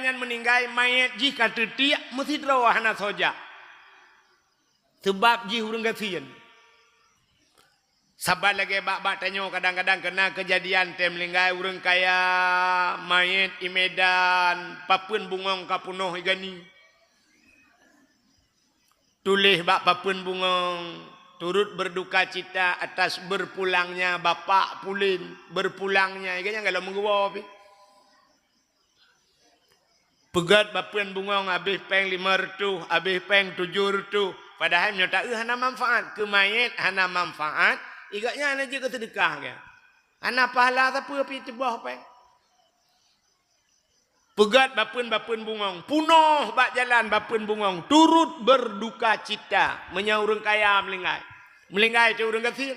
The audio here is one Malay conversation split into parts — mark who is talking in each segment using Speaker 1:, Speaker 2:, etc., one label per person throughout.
Speaker 1: yang meninggal mayat jika tetik mesti terawah anak soja. Sebab ji urang kasihan. Sabar lagi bak tanya kadang-kadang kena kejadian tem meninggal urang kaya mayat di Medan papun bungong kapunoh igani. Tulis bak papun bungong turut berduka cita atas berpulangnya bapak Pulin, berpulangnya iganya kalau menggawa api. Pegat bapun bungong habis peng 5 retuh, habis peng 7 retuh. Padahal nyata hana manfaat ke mayat, hana manfaat. Igaknya hana juga sedekah ke. Hana pahala tapi api tebah peng. Pegat bapun bungong, punoh bak jalan bapun bungong, turut berduka cita menyaurung kaya melinggai. Melinggai tu urang kasih.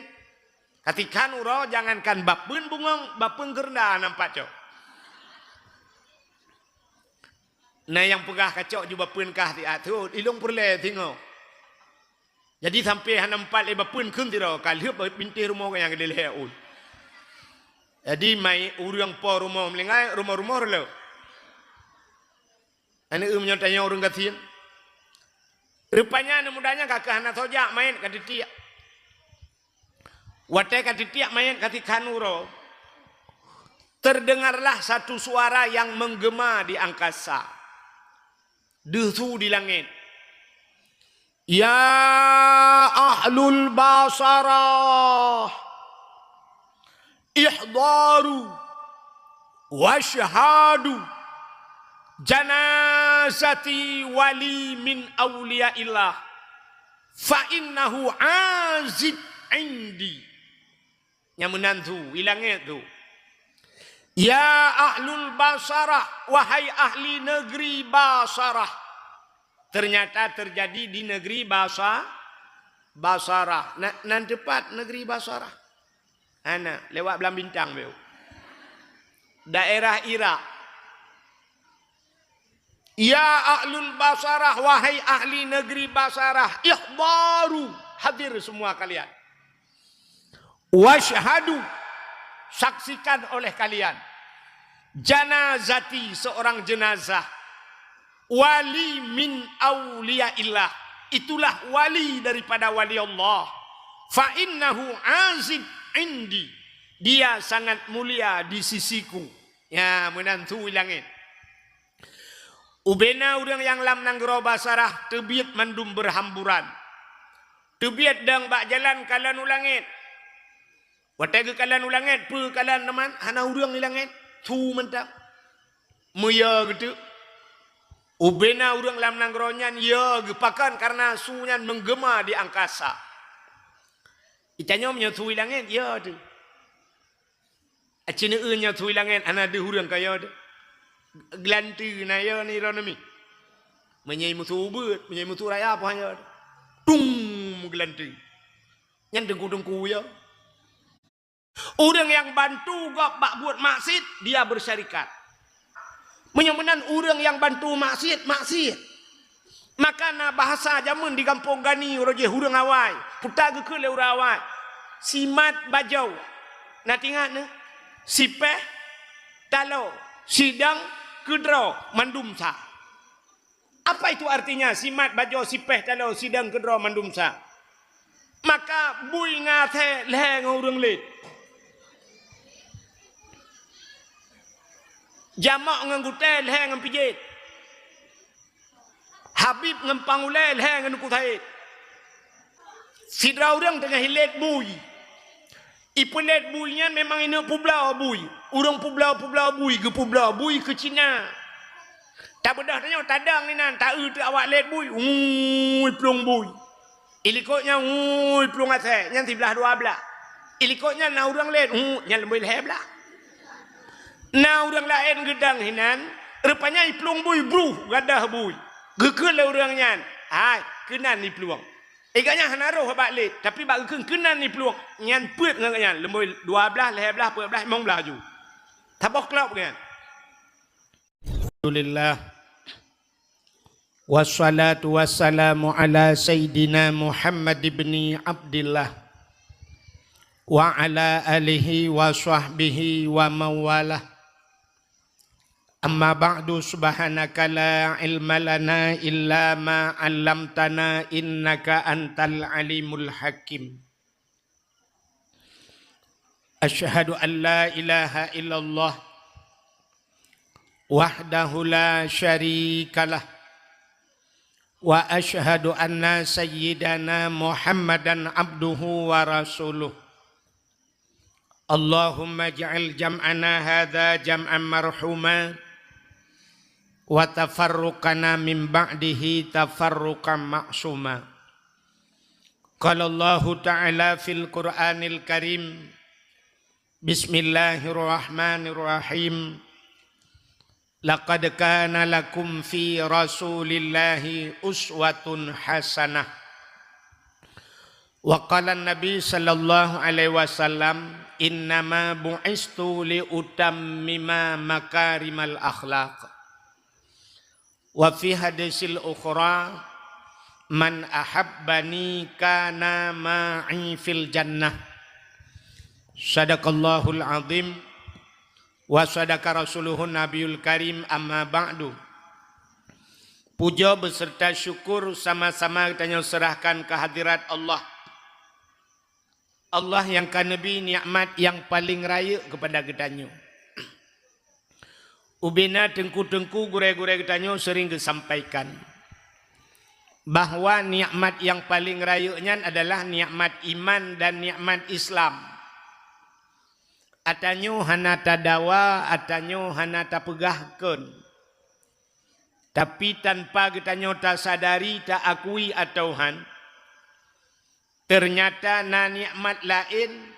Speaker 1: Katikan uro jangankan bapun bungong, bapun kerda nampak cok. Nah yang pegah kacok juga bapun kah ti atu, ilung perle tengok. Jadi sampai hana 4 bapun kun ti ro, kali binti rumah yang gede leun. Jadi mai urang po rumah melinggai, rumah-rumah lo. Ane tanya orang kasihan. Rupanya mudahnya kakak anak soja main kati tiak. Watai kati tiak main kati kanuro. Terdengarlah satu suara yang menggema di angkasa. Desu di langit. Ya ahlul basarah. Ihdaru. Washhadu. Janazati wali min awliyaillah fa innahu azid indi yang menantu hilangnya tu. Ya ahlul basarah, wahai ahli negeri Basarah. Ternyata terjadi di negeri Basarah. Nan tepat negeri Basarah. Ana lewat belam bintang beu. Daerah Irak. Ya ahlul Basarah, wahai ahli negeri Basarah, ikhbaru, hadir semua kalian. Washhadu, saksikan oleh kalian. Janazati, seorang jenazah. Wali min awliyaillah, itulah wali daripada wali Allah. Fa innahu azid indi, dia sangat mulia di sisiku. Ya, menantu langit. Ubena urang yang lam nanggero Basarah tebiat mandum berhamburan. Tebiat dang bak jalan kalan ulangit. Watai ke kalan ulangit, pe kalan teman, hana urang ni langit. Tu mentang. Muya gitu. Ubena urang lam nanggero nyan ya gepakan karena sunyan menggema di angkasa. Itanya menyetu langit ya tu. Acina nya tu langit ana de urang kaya tu. Gelanti naya ni ronami menyai mutu ubut menyai mutu raya apa hanya tung gelanti yang dengku ya orang yang bantu gak bak buat maksiat dia bersyarikat menyemenan orang yang bantu maksiat maka na bahasa zaman di kampung gani roje hurang awai putar ke le awai simat bajau na tingat ne sipeh talo sidang kedro mandumsa. Apa itu artinya? Simat bajo sipeh talo sidang kedro mandumsa. Maka bui ngate leh ngurung lit. Jamak nganggutai leh ngampijit. Habib ngampangulai leh nganukutait. Sidra urang tengah hilet bui. Ipelet buinya memang ini publau bui. Urang publau bui ke publau bui ke Cina. Tak bedah tanya tadang ni nan tak tu awak let bui. Plung bui. Ilikotnya plung ate yang sebelah 12. Ilikotnya na urang let yang lebih heblah. Na urang lain gedang hinan rupanya plung bui bru gadah bui. Gekul urang nyan. Hai kenan ni peluang. Igaknya hanaruh balik tapi bak kenan ni peluang nyan put ngaknya lemoi 12 lehbelah 14 15 ju. Tabok klop kan. Alhamdulillah. Wassalatu wassalamu ala sayyidina Muhammad ibn Abdillah wa ala alihi wa sahbihi wa mawalah. Amma ba'du, subhanaka la ilma lana illa ma 'allamtana innaka antal alimul hakim. Asyhadu an la ilaha illallah wahdahu la syarikalah wa asyhadu anna sayyidana Muhammadan abduhu wa rasuluh. Allahumma ja'al jam'ana hadza jam'an marhuma wa tafarruqana min ba'dihi tafarruqan ma'suma. Qala Allah Ta'ala fil Qur'anil Karim, Bismillahirrahmanirrahim. Laqad kana lakum fi Rasulillahi uswatun hasanah. Wa qala Nabi sallallahu alaihi wasallam, innama bu'istu li utammima makarimal akhlaq. Wa fi hadisil ukhra, man ahabbani kana ma'i fil jannah. Sadaqallahul azim wa sadaqa rasuluhun nabiyul karim, amma ba'du. Puja beserta syukur sama-sama kita serahkan kehadirat Allah. Allah yang kanebi nikmat yang paling raya kepada kita. Ubina tengku-tengku gure-gure kita sering disampaikan bahwa nikmat yang paling rayanya adalah nikmat iman dan nikmat Islam. Atanyo hana tadawa, atanyo hana tapegahkeun. Tapi tanpa kita tak sadari, tak akui atauhan, ternyata na nikmat lain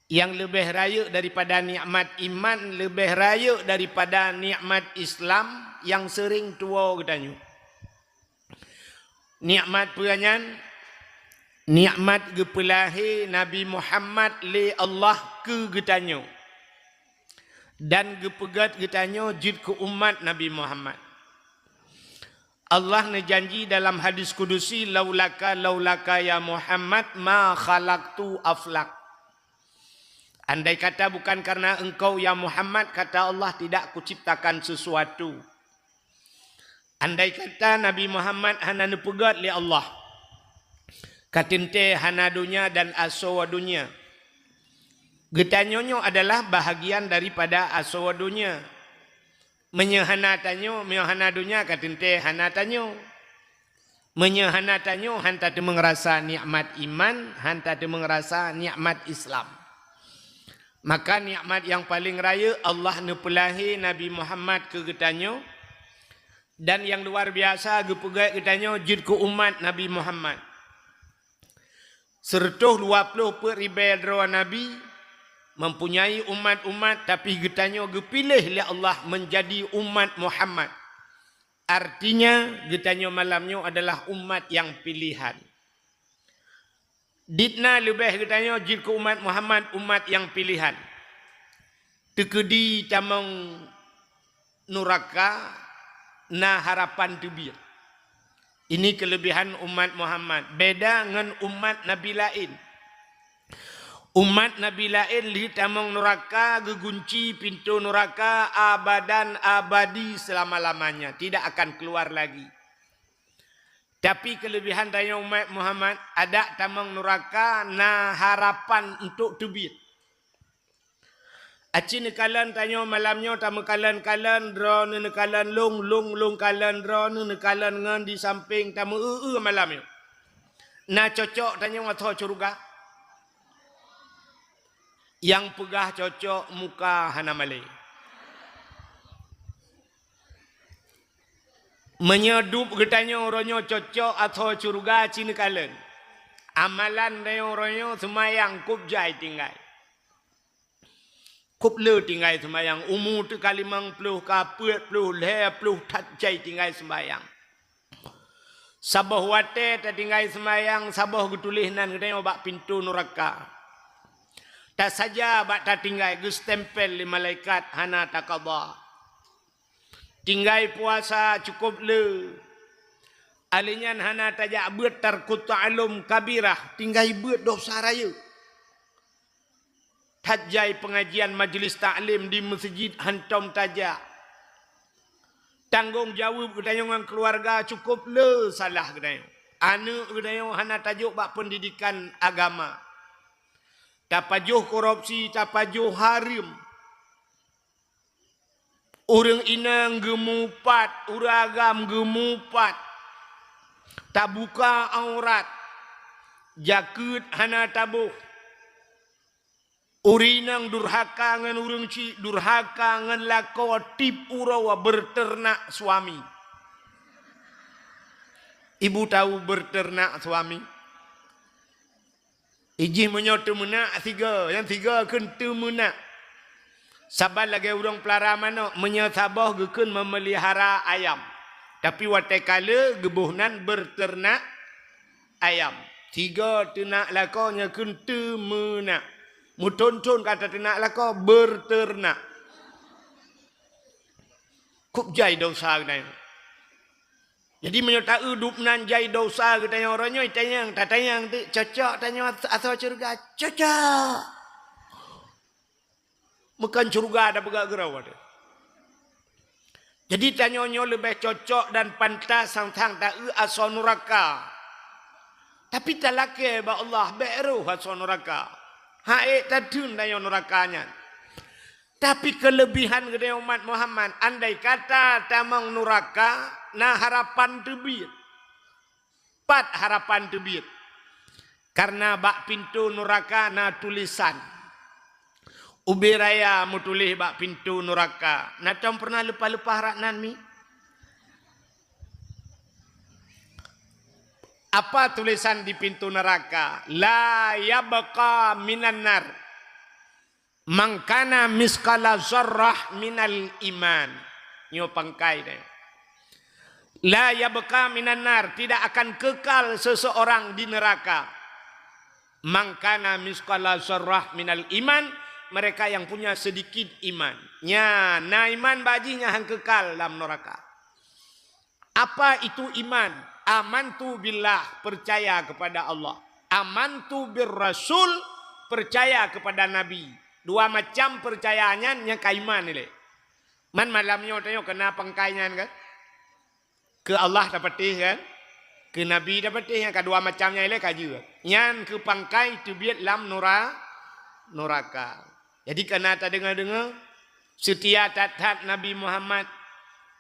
Speaker 1: yang lebih raya daripada nikmat iman, lebih raya daripada nikmat Islam yang sering tua katanya. Nikmat peranyan, nikmat gepelahi Nabi Muhammad li Allah ke katanya. Dan gepegat katanya jid ke umat Nabi Muhammad. Allah nejanji dalam hadis kudusi, laulaka ya Muhammad ma khalaqtu aflak. Andai kata bukan karena engkau ya Muhammad, kata Allah, tidak kuciptakan sesuatu. Andai kata Nabi Muhammad hana nepegat li Allah, katinte hana dunia dan asawa dunia. Getanyonyo adalah bahagian daripada asawa dunia. Menyehana tanyo, menyehana dunia, katinte hana tanyo. Menyehana tanyo, hanta te mengerasa nikmat iman, hanta te mengerasa nikmat Islam. Maka nikmat yang paling raya Allah nepelahi Nabi Muhammad ke getanyo, dan yang luar biasa gepegai getanyo jid ke umat Nabi Muhammad. Sertuh 20 peribadra Nabi mempunyai umat-umat, tapi getanyo gepilih oleh Allah menjadi umat Muhammad. Artinya getanyo malamnya adalah umat yang pilihan. Ditna lebih katanya jid ke umat Muhammad, umat yang pilihan. Tekedi tamang nuraka na harapan tubir. Ini kelebihan umat Muhammad. Beda dengan umat Nabi lain. Umat Nabi lain li tamang nuraka, gegunci pintu nuraka abadan abadi selama-lamanya. Tidak akan keluar lagi. Tapi kelebihan tanya umat Muhammad, ada tamang nuraka na harapan untuk tubit. Aci nekalan tanya malamnya tamu kalan dra nekalan long kalan dra nekalan ngan di samping tamu malamnya. Na cocok tanya atau curuga. Yang pegah cocok muka hana malay. Menyedup getanya orangnya cocok atau curuga cina kalen. Amalan dia orangnya semayang kup jai tinggal. Kup le tinggal semayang. Umur tu kalimang peluh kaput peluh le peluh tat jai tinggal semayang. Sabah wate tak tinggal semayang, sabah getulihnan getanya bak pintu neraka. Tak saja bak tak tinggal gestempel li malaikat hana takabah. Tinggai puasa cukup le. Alinyan hana tajak buat tarkut ta'alum kabirah. Tinggai buat dosa raya. Tajai pengajian majlis ta'lim di masjid hantam tajak. tanggung jawab katanya dengan keluarga cukup le salah katanya. Anak katanya hana tajuk bak pendidikan agama. Tapajuh korupsi, tapajuh harim. Orang inang gemupat, uragam gemupat. Tak buka aurat. Jakut hana tabuh. Urinang durhaka ngan urang ci, durhaka ngan lako tip urawa berternak suami. Ibu tahu berternak suami? Ijih menyotu menak tiga, yang tiga kentu menak. Sabar lagi urang pelara mana menyesabah gekun memelihara ayam. Tapi watai kala gebuhnan berternak ayam. Tiga ternak lakonya kentu menak. Muton-ton kata ternak lako berternak. Kup jai dosa katanya. Jadi menyerta hidup nan jai dosa katanya orangnya tanyang, tatanyang tu cocok tanya asal surga cocok. Bukan surga ada bergerak ada. Jadi tanyanya lebih cocok dan pantas sang-sang tak asal neraka. Tapi tak laki ba Allah beru asal neraka. Haik tadun dayo nerakanya. Tapi kelebihan gede umat Muhammad, andai kata tamang neraka, nah harapan tebit. Pat harapan tebit. Karena bak pintu neraka na tulisan. Ubi raya mutulih bak pintu neraka. Nah tom pernah lupa-lupa haraknan mi? Apa tulisan di pintu neraka? La yabqa minan nar. Mangkana miskala zarrah minal iman. Nyo pangkai deh. La yabqa minan nar. Tidak akan kekal seseorang di neraka. Mangkana miskala zarrah minal iman. Mereka yang punya sedikit iman. Nya, na iman bajinya yang kekal dalam neraka. Apa itu iman? Amantu billah, percaya kepada Allah. Amantu birrasul, percaya kepada Nabi. Dua macam percayaannya yang kaiman ini. Man malamnya tanya kena pangkainya kan? Ke Allah dapat kan? Ke Nabi dapat yang kedua macamnya ini kaji. Yang ke pangkai tu biat lam neraka. Jadi kena tak dengar-dengar setia taat Nabi Muhammad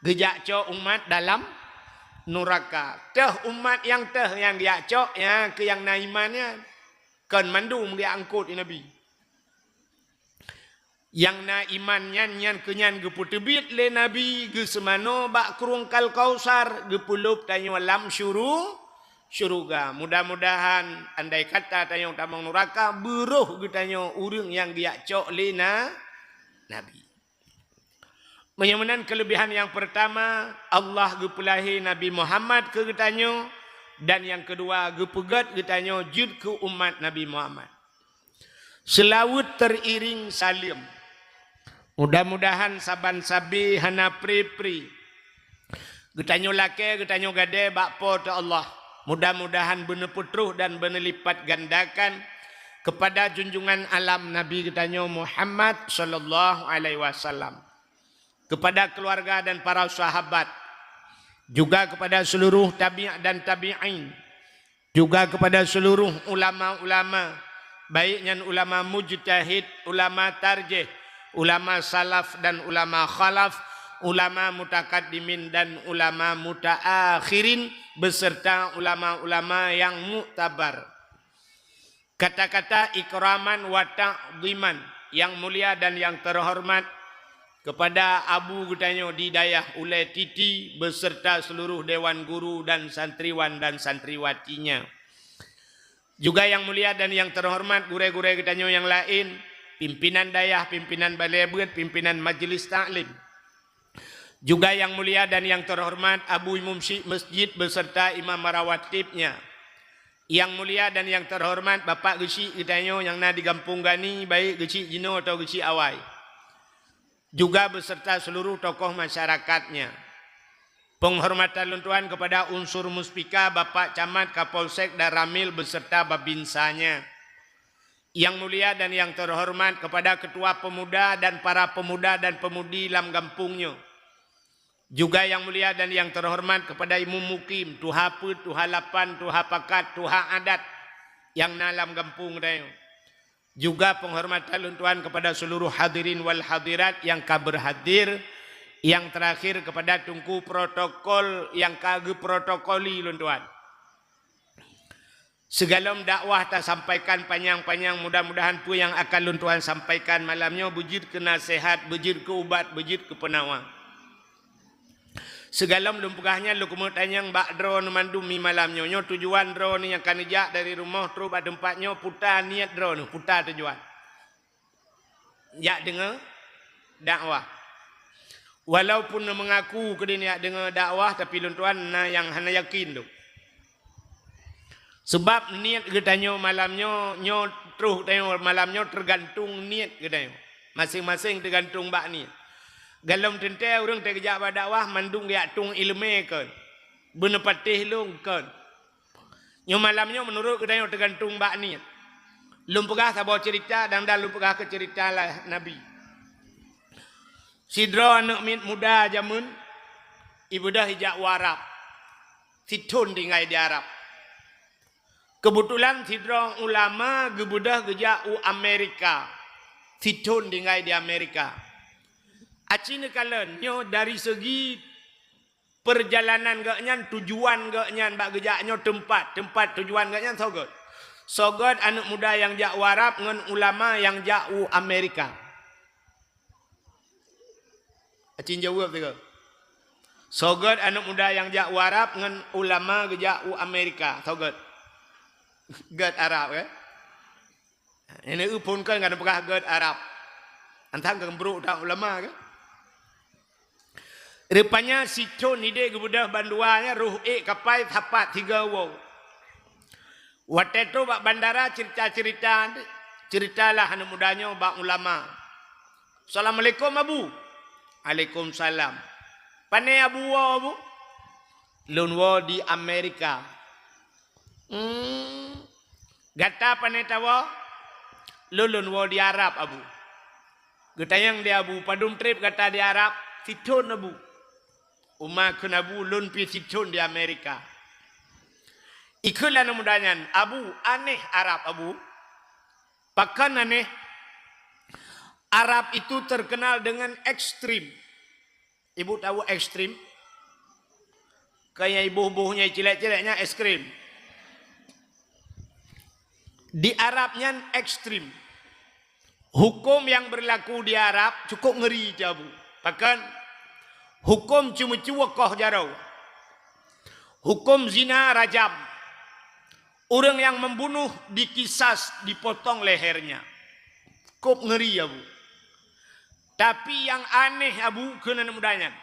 Speaker 1: gejak cok umat dalam neraka. Teh umat yang dia cok ya ke yang naimannya kan mandum dia angkut Nabi. Yang na imannya nyan kenyan geputebit le Nabi ge semano bak kurungkal kausar gepulup tanyo lam syuruga. Mudah-mudahan andai kata tanyo tamang neraka beruh ge tanyo urang yang dia cok le Nabi. Menyamanan kelebihan yang pertama, Allah gepulahi Nabi Muhammad ke getanyo, dan yang kedua gepegat getanyo jud ke umat Nabi Muhammad. Selawut teriring salim. Mudah-mudahan saban sabi hana pri-pri. Getanyo lake, getanyo gade bakpo ta Allah. Mudah-mudahan benar putruh dan benar lipat gandakan kepada junjungan alam Nabi getanyo Muhammad sallallahu alaihi wasallam. Kepada keluarga dan para sahabat, juga kepada seluruh tabi' dan tabi'in, juga kepada seluruh ulama-ulama, baiknya ulama mujtahid, ulama tarjih, ulama salaf dan ulama khalaf, ulama mutakaddimin dan ulama mutaakhirin, beserta ulama-ulama yang muktabar. Kata-kata ikraman wa ta'dhiman, yang mulia dan yang terhormat kepada Abu Getanyo Didayah Ulay Titi beserta seluruh dewan guru dan santriwan dan santriwatinya. Juga yang mulia dan yang terhormat gure-gure Getanyo yang lain, pimpinan dayah, pimpinan balai beut, pimpinan majelis taklim. Juga yang mulia dan yang terhormat Abu Imam Syekh Masjid beserta imam marawatibnya. Yang mulia dan yang terhormat Bapak Gesi Getanyo yang na di Kampung Gani, baik Gesi Jino atau Gesi Awai. Juga beserta seluruh tokoh masyarakatnya. Penghormatan luntuan kepada unsur muspika Bapak Camat, Kapolsek dan Ramil beserta babinsanya. Yang mulia dan yang terhormat kepada ketua pemuda dan para pemuda dan pemudi dalam kampungnya. Juga yang mulia dan yang terhormat kepada Ibu Mukim, Tuha Put, Tuha Lapan, Tuha Pakat, Tuha Adat yang nalam kampung dayo. Juga penghormatan Tuhan kepada seluruh hadirin wal hadirat yang berhadir. Yang terakhir kepada tungku protokol yang kage protokoli Tuhan. Segala dakwah tak sampaikan panjang-panjang, mudah-mudahan pun yang akan Tuhan sampaikan malamnya bujit ke nasihat, bujit ke ubat, bujit ke penawang. Segala lumpugahnya lu kemu tanyang bak drone mandum mi malamnya nyo tujuan drone ni yang kan jak dari rumah terus pada tempatnya putar niat drone putar tujuan. Jak dengar dakwah. Walaupun mengaku ke dia niat dengar dakwah tapi Tuhan na yang hana yakin tu. Sebab niat kita malamnya nyo terus tengok malamnya tergantung niat kita. Masing-masing tergantung bak niat. Galam tentai orang terkejap pada dakwah mandung dia tung ilmu kan. Benar patih long kan. Nyo malamnya menurut kita tergantung bak niat. Lum pegah sabar cerita dan dah lum pegah ke cerita lah Nabi. Sidra anak muda jamun ibu dah hijak warap. Situn tinggal di Arab. Kebetulan sidra ulama gebudah gejak Amerika. Situn tinggal di Amerika. Acina kalen nyo dari segi perjalanan gaknya tujuan gaknya bak gejaknya tempat tujuan gaknya sogot anak muda yang jak warap ngan ulama yang jak Amerika. Acin jawab tu. Sogot anak muda yang jak warap ngan ulama gejak Amerika sogot. God Arab ke? Ini upun kan kan pegah God Arab. Antang gembruk tak ulama ke? Rupanya si Con ni dia kebudah banduanya ruh kapai tapat 3 wow. Waktu itu bak bandara ceritalah anak mudanya bak ulama. Assalamualaikum Abu. Waalaikumsalam. Pane Abu wa Abu? Lun wa di Amerika. Gata pane tawa? Lun wa di Arab Abu. Getayang di Abu padum trip kata di Arab, Siton Abu. Umar kenabu lun pi Siton di Amerika. Ikulah namudanya Abu aneh Arab Abu. Pakan aneh. Arab itu terkenal dengan ekstrim. Ibu tahu ekstrim? Kayak ibu-ibunya cilek-cileknya ekstrim. Di Arabnya ekstrim. Hukum yang berlaku di Arab cukup ngeri jabu. Bahkan hukum cuma cuwakoh jarau. Hukum zina rajam. Orang yang membunuh dikisas, dipotong lehernya. Cukup ngeri Abu. Tapi yang aneh Abu kena mudahnya.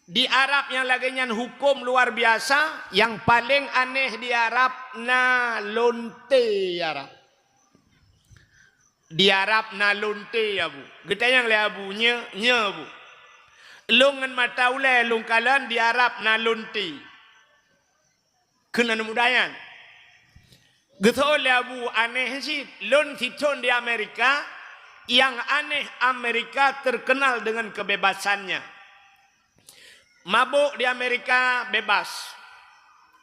Speaker 1: Di Arab yang laginya hukum luar biasa, yang paling aneh di Arab na lonte Arab. Di Arab na lonte Abu. Getayang le Abu nya Abu. Lungan mata ulai lung kalan di Arab na lonte. Kena mudahnya. Getol le Abu aneh sih lon Siton di Amerika. Yang aneh Amerika terkenal dengan kebebasannya. Mabuk di Amerika bebas.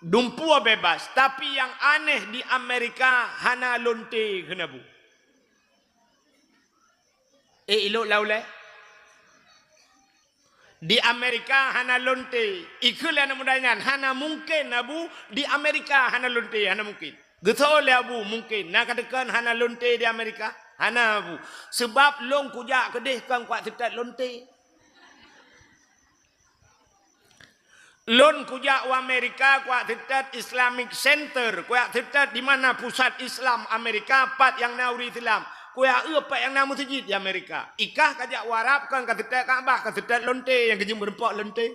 Speaker 1: Dumpua bebas. Tapi yang aneh di Amerika hana lonte kena Bu. Ilok laulai. Di Amerika hana lonte. Ikulah namudanya. Hana mungkin Abu. Di Amerika hana lonte. Hana mungkin. Getol Abu mungkin. Nak katakan hana lonte di Amerika. Hana Abu. Sebab long kujak kedih kan kuat tetap lonte. Lon kujak wa Amerika kuat tetap Islamic Center. Kuat tetap di mana pusat Islam Amerika. Pat yang nauri Islam. Kuat apa yang namu masjid di Amerika. Ikah kajak warap kan tetap Kaabah. Tetap lonte yang kejum berempat lonte.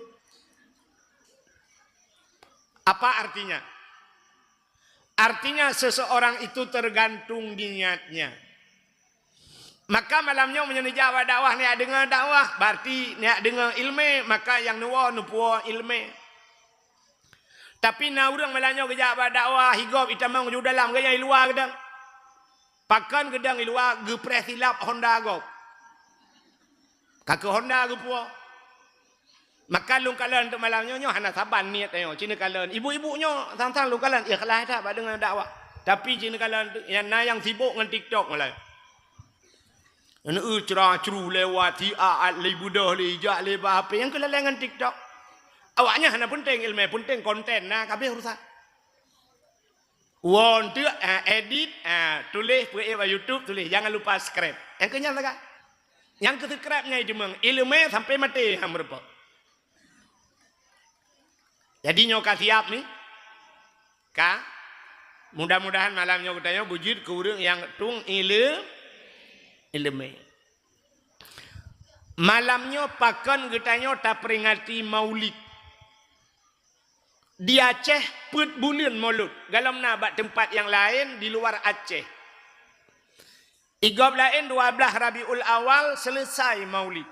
Speaker 1: Apa artinya? Artinya seseorang itu tergantung niatnya. Maka malamnya menjawab dakwah ni dengar dakwah berarti ni dengar ilmu maka yang nuwa nupuo ilmu. Tapi na urang malamnya jawab dakwah higop itamang ju dalam gaya luar gedang. Pakan gedang luar ge presilap Honda gop. Kakak Honda ge puo. Maka lung kalan untuk malamnya nyo hana saban niat ayo cina kalan. Ibu-ibunya tang-tang lung kalan ikhlas dah dengan dakwah. Tapi cina kalan yang sibuk dengan TikTok malah. Ana cerah ceru lewat tiaat li budah li jak li apa yang kelalangan TikTok. Awaknya hana penting ilmu, penting konten nah kabeh urusan. Won tu edit tulis pergi ke YouTube tulis jangan lupa subscribe. Yang kenyal tak? Yang ke-subscribe-nya itu meng ilmu sampai mati hang berapa. Jadi nyoka siap nih. Ka mudah-mudahan malamnya kita wujud ke urang yang tung ilmu. Malamnya pakan kita tak peringati Maulid. Di Aceh put bulan Maulud. Dalam nabat tempat yang lain di luar Aceh. 13 lain 12 Rabiul Awal selesai Maulid.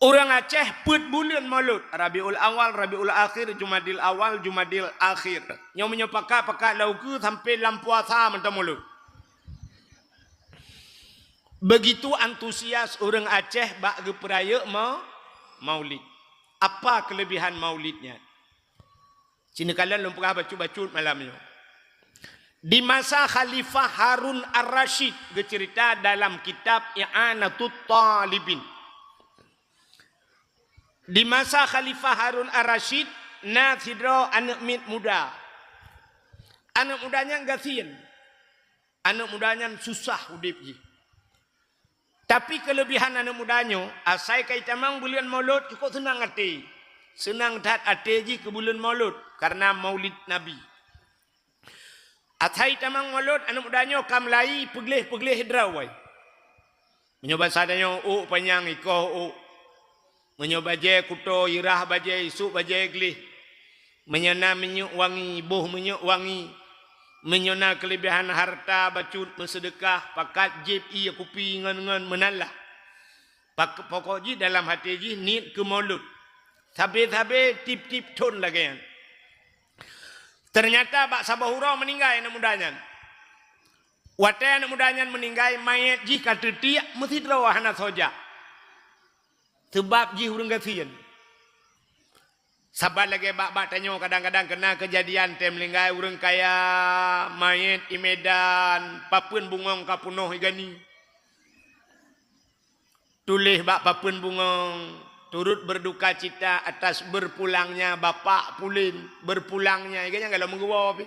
Speaker 1: Orang Aceh put bulan Maulud. Rabiul Awal, Rabiul Akhir, Jumadil Awal, Jumadil Akhir. Yang menyepakak lauku sampai lampuasa mentah Maulud. Begitu antusias orang Aceh bak peraya Maulid. Apa kelebihan Maulidnya? Cina kalian lumpah bacut-bacut malamnya. Di masa Khalifah Harun Ar-Rasyid bercerita dalam kitab I'anatut Talibin. Di masa Khalifah Harun Ar-Rasyid nasidro anak muda. Anak mudanya gasian. Anak mudanya susah hidupnya. Tapi kelebihan anak mudanya, asai kaitamang bulan Maulud cukup senang hati. Senang dah hati ke bulan Maulud karena Maulid Nabi. Asai tamang Maulud anak mudanya kamlai peglih drawai. Menyoba sadanya panjang ikoh menyoba je kuto irah baje isu baje glih. Menyana menyuk wangi boh menyuk wangi. Menyona kelebihan harta bacut mensedekah pakat jib iya kupi ngan menalah. Pokoknya dalam hati ji niat ke Maulud. Tabe-tabe tip-tip ton lagi. Ternyata Pak Sabahura meninggal anak mudanya. Watai anak mudanya meninggal mayat ji kata tiak mesti terawah anak soja. Sebab ji urang kasihan. Sabar lagi bak-bak tanya kadang-kadang kena kejadian tem meninggal urang kaya mayat di Medan papun bungong kapunoh igani. Tulis bak papun bungong turut berduka cita atas berpulangnya bapak Pulin, berpulangnya iganya kalau menggawa api.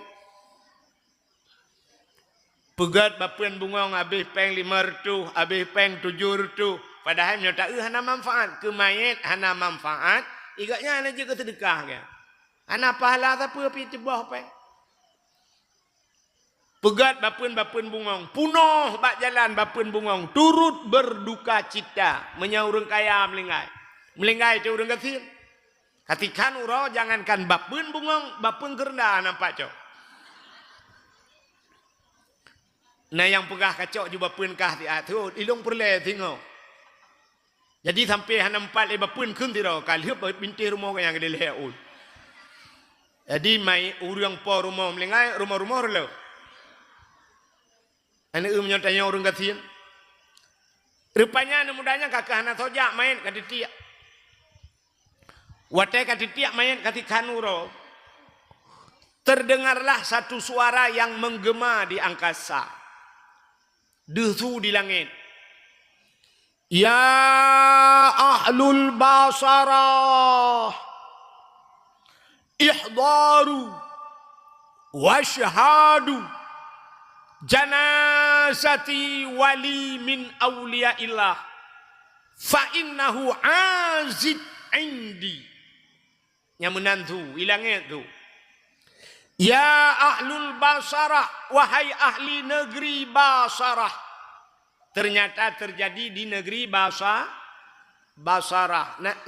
Speaker 1: Pegat bapuan bungong habis peng 500, habis peng 700. Padahal nyo tak hana manfaat ke mayat, hana manfaat, iganya hana je ke sedekah kan. Hana pahala apa api tebah peng. Pegat bapuan bungong, punoh bak jalan bapuan bungong, turut berduka cita menyaurung kaya melingkai. Melingkai itu orang kecil. Katikan uro jangankan bapun bungong, bapun gerda nampak cok. Nah yang pegah kacok juga bapun kah ti atu ilung perle tengok. Jadi sampai han empat le bapun kun ti ro kali binti rumah yang gede leul. Jadi mai urang po rumah melingkai rumah-rumah lo. Ane menyatanya orang kecil. Rupanya anu mudanya kakak anak soja main kaditia. Watai katiak mayat katikan uro. Terdengarlah satu suara yang menggema di angkasa. Desu di langit. Ya ahlul basarah. Ihdaru. Washhadu. Janazati wali min awliyaillah. Fa innahu azid indi. Yang menantu hilangnya tu. Ya ahlul basarah, wahai ahli negeri Basarah. Ternyata terjadi di negeri Basarah.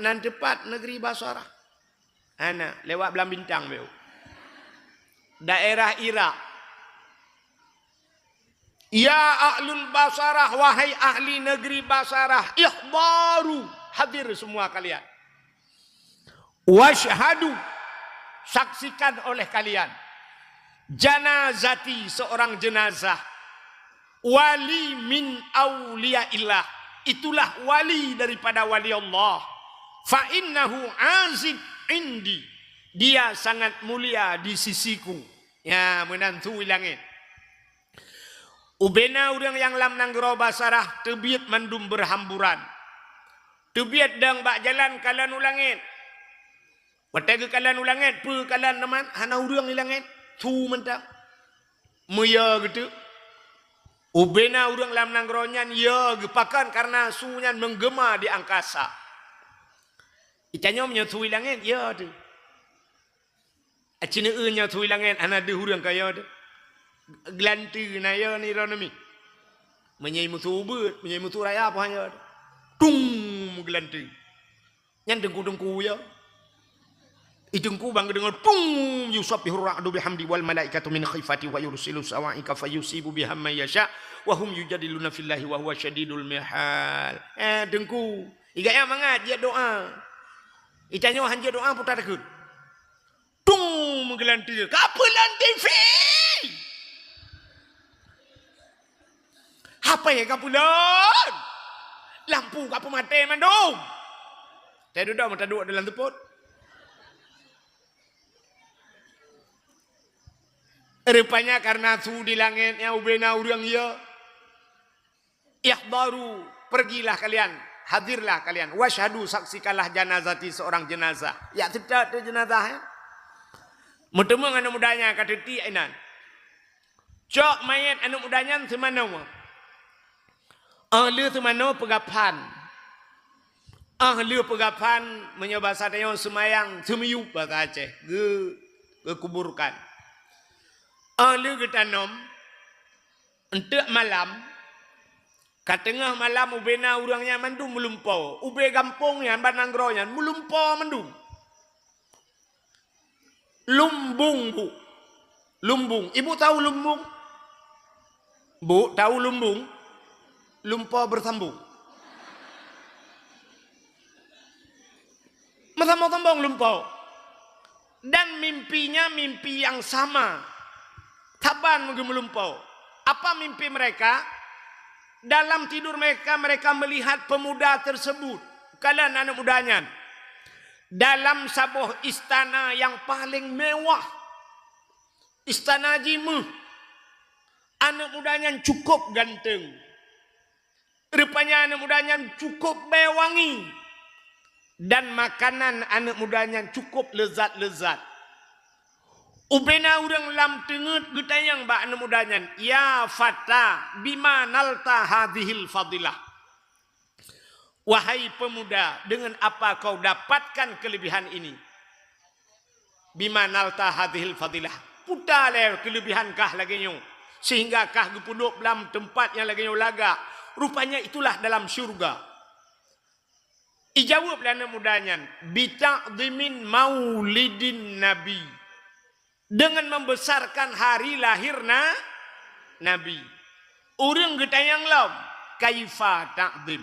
Speaker 1: Nan tepat negeri Basarah. Ana lewat belam bintang beu. Daerah Irak. Ya ahlul Basarah, wahai ahli negeri Basarah, ihdaru, hadir semua kalian. Washhadu, saksikan oleh kalian. Janazati, seorang jenazah. Wali min awliyaillah, itulah wali daripada wali Allah. Fa innahu azim indi. Dia sangat mulia di sisiku. Ya, menantu langit. Ubena urang yang lam nanggero basarah tebiat mandum berhamburan. Tebiat dang bak jalan kalan ulangit. Watega kalan ulangit, pe kalan naman hana urang ilangit. Tu mentang. Meya gitu. Ubena urang lam nanggeronyan ya gepakan karena sunyan menggema di angkasa. Itanya menyatu langit ya tu. Acina nya tu langit ana de urang kaya tu. Glanti na ya ni ronami. Menyai mutu ubut, menyai mutu raya apa hanya. Tung glanti. Nyan dengku-dengku ya. Idengku bang dengar pung yusabbihu ar-ra'du bihamdi wal malaikatu min khifati wa yursilu sawa'ika fayusibu biham may yasha wa hum yujadiluna fillahi wa huwa syadidul mihal. Dengku. Igaya mangat dia doa. Itanya hanja doa putar dekut. Tung menggelanti. Kapelan TV. Apa ya kapulan? Lampu kapu mati mandung. Saya duduk mata duduk dalam teput. Rupanya karena su di langitnya ubena urang ya. Ikhbaru, pergilah kalian, hadirlah kalian. Washhadu, saksikanlah janazati seorang jenazah. Ya tidak ada jenazah ya. Mutemang anak mudanya kata ti ainan. Cok mayat anak mudanya semana mo. Ahli semana pegapan. Ahli pegapan menyebab satenya semayang semiyup bahasa Aceh. Ge kuburkan. Ahli getanom untuk malam. Katengah malam ubena urangnya mandum melumpau. Ube gampungnya bananggronya melumpau mandum. Lumbung bu. Lumbung. Ibu tahu lumbung? Bu tahu lumbung? Lumpau bersambung. Bersambung-sambung lumpau. Dan mimpinya mimpi yang sama. Taban menggemelumpau. Apa mimpi mereka? Dalam tidur mereka melihat pemuda tersebut. Kalian anak mudanya. Dalam sebuah istana yang paling mewah. Istana Jimuh. Anak mudanya cukup ganteng. Rupanya anak mudanya cukup bewangi. Dan makanan anak mudanya cukup lezat-lezat. Ubena urang lam tengut getayang ba anak mudanya. Ya fata bima nalta hadhil fadilah. Wahai pemuda, dengan apa kau dapatkan kelebihan ini? Bima nalta hadhil fadilah. Putale kelebihan kah lagi nyo. Sehingga kah gepuduk dalam tempat yang lagi nyo laga. Rupanya itulah dalam syurga. Ijawab anak mudanya. Bita'dimin maulidin nabi. Dengan membesarkan hari lahirna Nabi. Urang getayang lam. Kaifa ta'dim.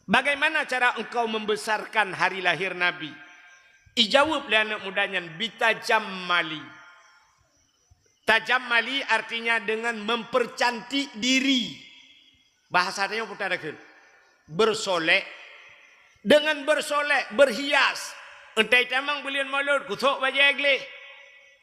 Speaker 1: Bagaimana cara engkau membesarkan hari lahir Nabi? Ijawab anak mudanya. Bitajammali. Tajammali artinya dengan mempercantik diri. Bahasanya putarakan. Bersolek. Dengan bersolek, berhias. Entai tamang belian maulud. Kutuk bajai aglih.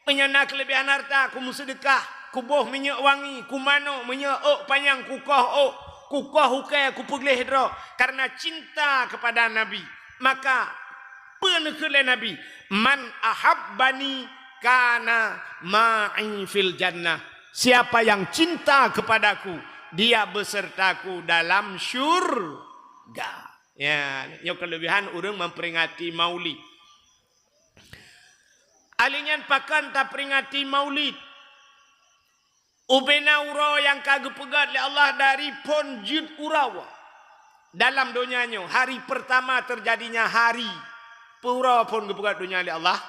Speaker 1: Menyana kelebihan harta, ku sedekah, ku boh minyak wangi, ku mano minyak panjang, ku koh hukai, ku peglih hidro. Karena cinta kepada Nabi. Maka, penekele Nabi. Man ahabbani kana ma'i fil jannah. Siapa yang cinta kepadaku, dia besertaku dalam syurga. Ya, yang kelebihan orang memperingati maulid. Alinyan pakan tak peringati maulid. Ubena uro yang kagak pegat oleh Allah dari ponjid urawa. Dalam dunianya, hari pertama terjadinya hari. Pura pun kepegat dunia oleh Allah.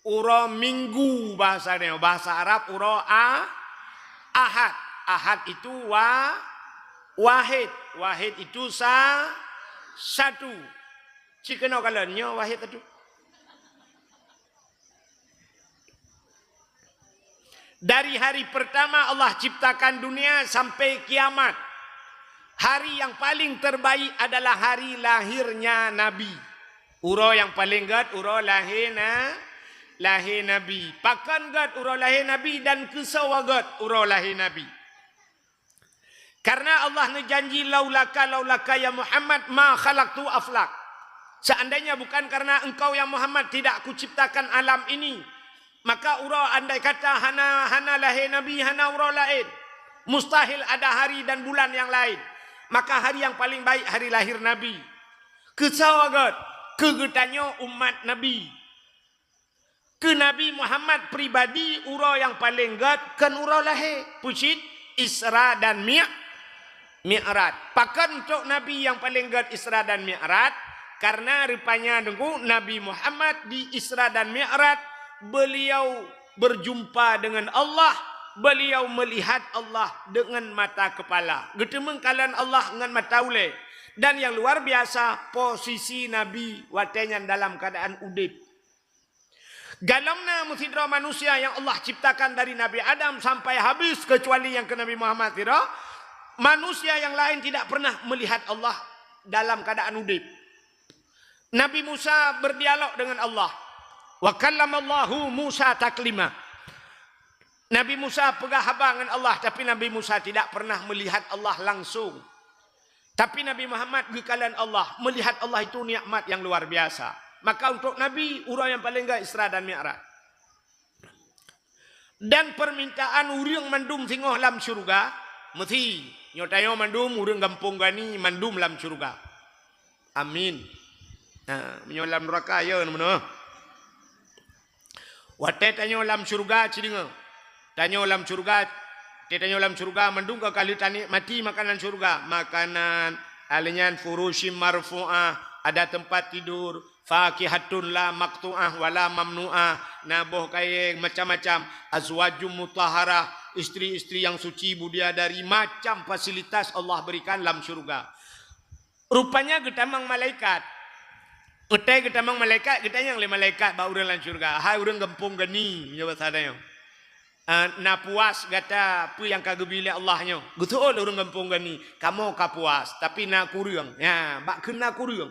Speaker 1: Uro minggu bahasanya. Bahasa Arab uro ahad. Ahad itu wahid. Wahid itu satu. Cikena kalanya wahid itu. Dari hari pertama Allah ciptakan dunia sampai kiamat. Hari yang paling terbaik adalah hari lahirnya Nabi. Uro yang paling gad, uro lahir Nabi. Pakan gad uro lahir Nabi dan kesawa gad uro lahir Nabi. Karena Allah nejanji laulaka ya Muhammad ma khalaqtu aflak. Seandainya bukan karena engkau ya Muhammad tidak kuciptakan alam ini, maka uro andai kata hana lahir Nabi, hana uro lain. Mustahil ada hari dan bulan yang lain. Maka hari yang paling baik hari lahir Nabi. Kesawagat, kegetanyo umat Nabi. Ke Nabi Muhammad pribadi uro yang paling gad kan uro lahir. Pucit Isra dan Mi'raj. Pakan untuk Nabi yang paling gad Isra dan Mi'raj. Karena rupanya dengku Nabi Muhammad di Isra dan Mi'raj beliau berjumpa dengan Allah, beliau melihat Allah dengan mata kepala. Getemeng kalian Allah dengan mata ule. Dan yang luar biasa posisi Nabi watenya dalam keadaan udip. Galamna musidra manusia yang Allah ciptakan dari Nabi Adam sampai habis kecuali yang ke Nabi Muhammad tidak. Manusia yang lain tidak pernah melihat Allah dalam keadaan udip. Nabi Musa berdialog dengan Allah. Wa kallamallahu Musa taklima. Nabi Musa pegah habang dengan Allah, tapi Nabi Musa tidak pernah melihat Allah langsung. Tapi Nabi Muhammad gekalan Allah, melihat Allah itu nikmat yang luar biasa. Maka untuk Nabi urang yang paling gak Isra dan Mi'raj. Dan permintaan urang mandum singoh lam syurga, mesti nyotayo mandum urang gampung gani mandum lam syurga. Amin. Nah, menyolam neraka ya mana? Wate tanyo lam surga cidinga. Tanyo lam surga, tanyo lam surga mendung ke kali tani mati makanan surga, makanan alinyan furushim marfu'ah, ada tempat tidur, fakihatun la maqtu'ah wala mamnu'ah, naboh kaya macam-macam, azwajum mutahharah, istri-istri yang suci bidadari, macam fasilitas Allah berikan lam surga. Rupanya getamang malaikat. Utai kita mang malaikat, kita yang le malaikat ba urang lan syurga. Hai urang gempung gani nyawa sadaya. Na puas gata pu yang kagebile Allahnya. Betul urang gempung gani. Kamu ka puas, tapi na kureung. Ya, bak kena kureung.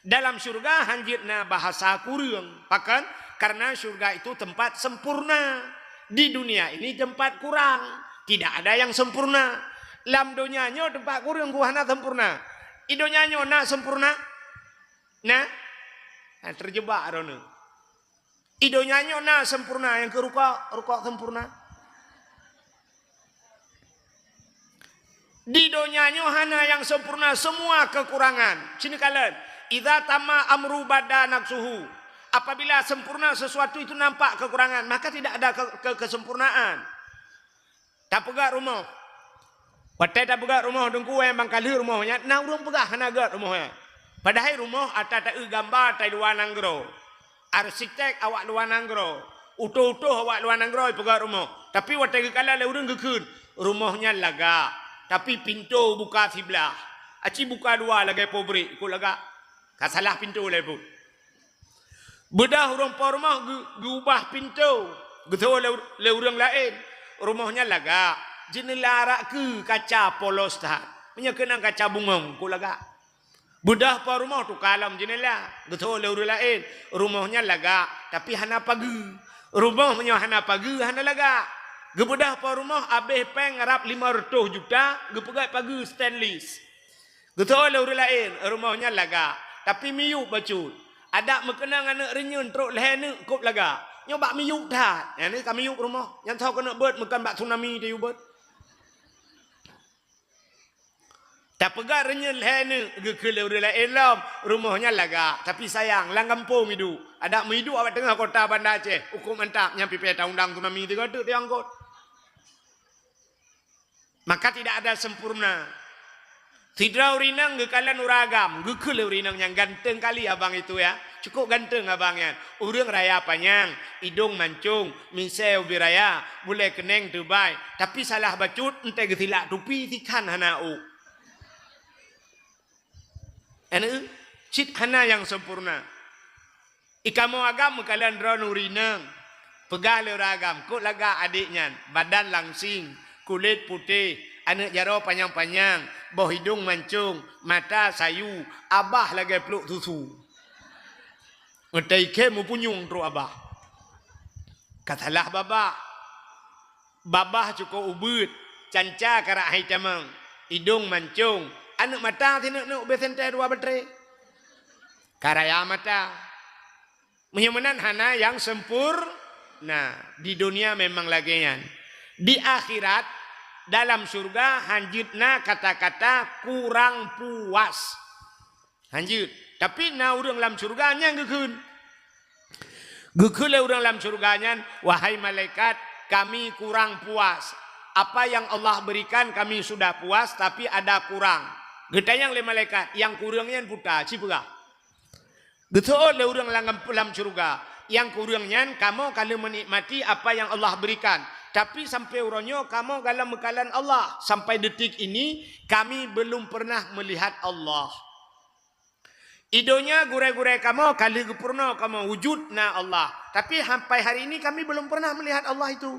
Speaker 1: Dalam syurga hanjitna bahasa kureung. Pakan karena syurga itu tempat sempurna. Di dunia ini tempat kurang. Tidak ada yang sempurna. Lam donyanya tempat kureung kuhana sempurna. Idonyanya na sempurna. Nah, terjebak rono. Idonya nyona sempurna yang ke rukuk sempurna. Didonya hana yang sempurna semua kekurangan. Sini kalian, idza tama amru bada nafsuhu. Apabila sempurna sesuatu itu nampak kekurangan, maka tidak ada kesempurnaan. Tak pegak rumah. Watai tak pegak rumah dengku yang bangkali rumahnya, nah urang pegak hana gat rumahnya. Padahal rumah ada tak gambar tak luar nanggro. Arsitek awak luar nanggro. Utuh-utuh awak luar nanggro pegang rumah. Tapi waktu kala le urang gekun, rumahnya laga. Tapi pintu buka sebelah. Aci buka dua lagi pobrik ku laga. Kasalah pintu le pun. Bedah urang pa rumah diubah pintu. Gitu le urang lain. Rumahnya laga. Jendela rak ke kaca polos dah. Punya kena kaca bungong ku laga. Budah pa rumah tu kalam jenela. Betul le urang lain. Rumahnya laga tapi hana pagi. Rumahnya hana pagi hana laga. Gebudah pa rumah abeh peng ngarap 500 juta, gepegat pagi stainless. Betul le urang lain. Rumahnya laga tapi miyuk bacut. Ada mekenang anak renyun truk leher ni kop laga. Nyoba miyuk dah. Yang ni kami miyuk rumah. Yang tahu kena bird mekan bak tsunami dia bird. Tak pegang renyun leher ni gekele urang lain lam. Rumahnya laga tapi sayang lang kampung hidup. Ada hidup awak tengah kota Bandar Aceh. Hukum mantap nyampi peta undang tsunami dia kata dia angkut. Maka tidak ada sempurna. Tidak urinang gekalan uragam. Gekele urinang yang ganteng kali abang itu ya. Cukup ganteng abangnya. Urang raya panjang, hidung mancung, minseu biraya, boleh keneng tubai. Tapi salah bacut ente getilak tupi tikan hanau. Anu cit hana yang sempurna. Ikamu agam kalian drone urinang. Pegal uragam, kok laga adiknya, badan langsing, kulit putih, anak jaro panjang-panjang, boh hidung mancung, mata sayu, abah lagi peluk susu. Ngetai ke mu punyung tru abah. Katalah babah. Babah cukup ubud, canca karak hai camang, hidung mancung, anak mata ti nuk besentai dua betre. Karaya mata. Menyamanan hana yang sempur. Nah, di dunia memang lagian. Di akhirat dalam surga hanjutna kata-kata kurang puas. Hanjut. Tapi na urang dalam surganya gekeun. Gekeun le urang dalam surganya, wahai malaikat, kami kurang puas. Apa yang Allah berikan kami sudah puas, tapi ada kurang. Getayang le malaikat, yang kurangnya puta cipega. Getol le urang dalam surga. Yang kurangnya kamu kalau menikmati apa yang Allah berikan. Tapi sampai uronyo kamu dalam mekalan Allah. Sampai detik ini kami belum pernah melihat Allah. Idonya gurai-gurai kamu kali gepurno kamu wujudna Allah. Tapi sampai hari ini kami belum pernah melihat Allah itu.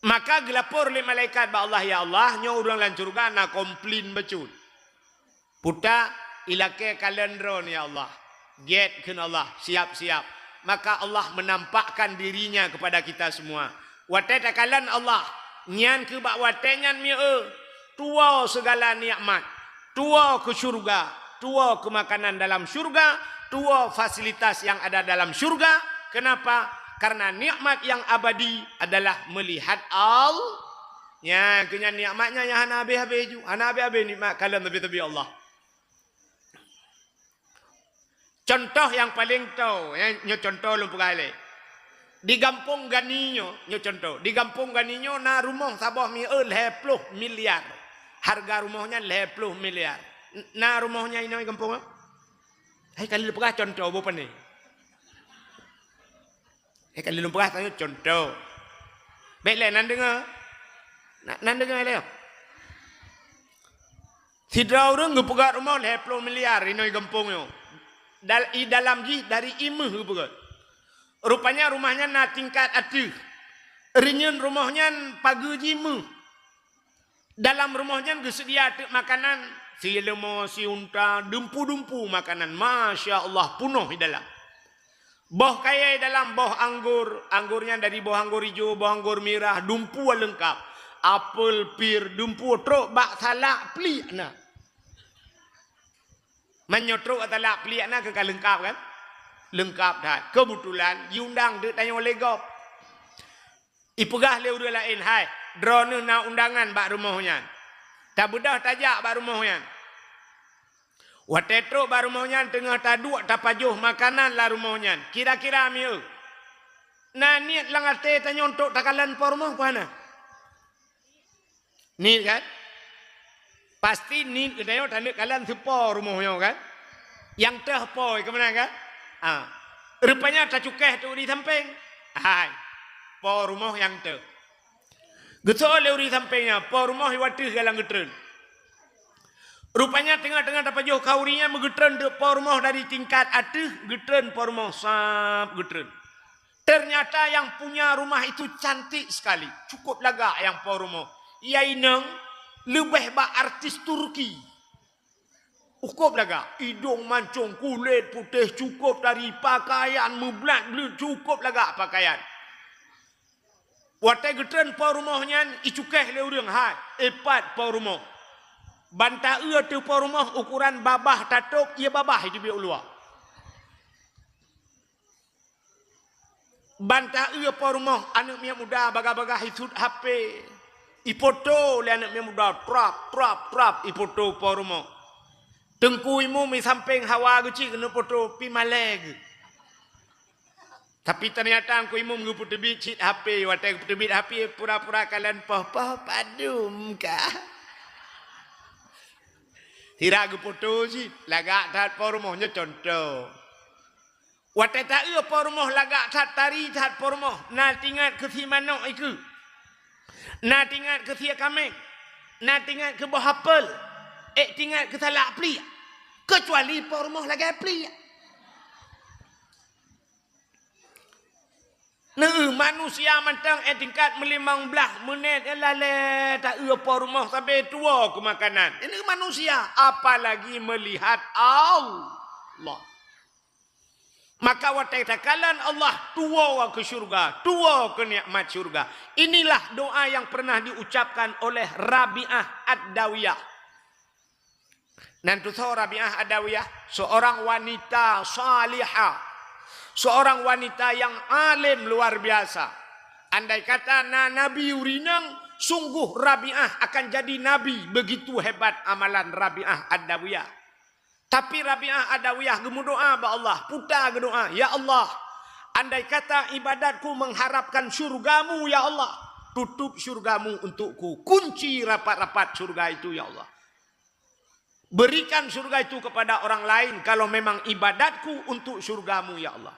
Speaker 1: Maka gelapor le malaikat ba Allah ya Allah nyo urang lan surga na komplain becut. Puta ilake kalendron ya Allah. Get kun Allah siap-siap. Maka Allah menampakkan dirinya kepada kita semua. Wate takalan Allah nyan ke bak wate nyan mi tua segala nikmat. Tua ke surga, tua ke makanan dalam surga, tua fasilitas yang ada dalam surga. Kenapa? Karena nikmat yang abadi adalah melihat Allah. Ya, kenya nikmatnya yang hana habis-habis ju. Hana habis-habis nikmat kalian tepi-tepi Allah. Contoh yang paling tahu, ya contoh lu pegale. Di Kampung Ganinyo, ya contoh. Di Kampung Ganinyo na rumah sabah mi 20 miliar. Harga rumahnya 20 miliar. Na rumahnya ini kampung. Hai kali lu pegah contoh apa ni? Hai kali lu pegah tanya contoh. Baiklah nan dengar. Nan dengar le. Tidak orang ngepegat rumah 20 miliar ini kampung yo. Dalam dari imah betul. Rupanya rumahnya na tingkat atuh. Rinyan rumahnya pagi jimu. Dalam rumahnya gesedia makanan si lemo si unta dumpu-dumpu makanan. Masya Allah penuh di dalam. Boh kaya di dalam boh anggur. Anggurnya dari boh anggur hijau, boh anggur merah, dumpu lengkap. Apel, pir, dumpu truk bak salak pelik na. Menyotruk atau lak pelik nak ke lengkap kan? Lengkap dah. Kebetulan diundang dia tanya oleh gop. Ipegah le udah lain hai. Drone na undangan bak rumahnya. Tak budah tajak bak rumahnya. Watetro bak rumahnya tengah taduk tapajuh makanan lah rumahnya. Kira-kira miu. Nah niat langate tanya untuk takalan por rumah mana? Ni kan? Pasti ni kedai tanda kalian sepo rumahnya kan? Yang teh poi ke mana kan? Rupanya tak cukai tu di samping. Hai. Po rumah yang teh. Getol le di sampingnya, po rumah iwati galang getren. Rupanya tengah-tengah dapat jauh kaurinya megetren de po rumah dari tingkat atas getren po rumah sap getren. Ternyata yang punya rumah itu cantik sekali. Cukup lagak yang po rumah. Ia inang lebih bak artis Turki. Cukup lagak. Hidung mancung, kulit putih cukup dari pakaian, meblat belut cukup lagak pakaian. Watai getren pa rumahnya, icukeh le urang hai. Epat pa rumah. Banta tu pa rumah ukuran babah tatuk, ia babah itu biar luar. Banta pa rumah, anak miak muda baga-baga hisut HP. Ipoto le anak miak muda, trap, ipoto pa rumah. Tengku imu mi samping hawa guci kena foto pi maleg. Tapi ternyata aku imu mengupu tebit cit HP, watai tebit HP pura-pura kalian poh padum kah? Tidak aku foto cit, lagak tat por rumahnya contoh. Watai tak ia por rumah lagak tat tari tat por rumah. Na tingat ke si manok iku. Na tingat ke si kamek. Na tingat ke buah apel. Tinggal ke salak pelik. Kecuali por rumah lagi pelik. Manusia mentang tingkat 15 menit lale tak apa rumah sampai tua ke makanan. Ini manusia, apalagi melihat Allah. Maka watakakalan Allah tua ke syurga, tua ke nikmat syurga. Inilah doa yang pernah diucapkan oleh Rabi'ah Ad-Dawiyah. Nanti Rabi'ah Ad-Dawiyah seorang wanita salihah, seorang wanita yang alim luar biasa. Andai kata Nabi urinang, sungguh Rabi'ah akan jadi Nabi. Begitu hebat amalan Rabi'ah Ad-Dawiyah. Tapi Rabi'ah Ad-Dawiyah gemu doa ba Allah, putar ke doa, ya Allah, andai kata ibadatku mengharapkan syurgamu ya Allah, tutup syurgamu untukku, kunci rapat-rapat syurga itu ya Allah. Berikan syurga itu kepada orang lain kalau memang ibadatku untuk syurgamu ya Allah.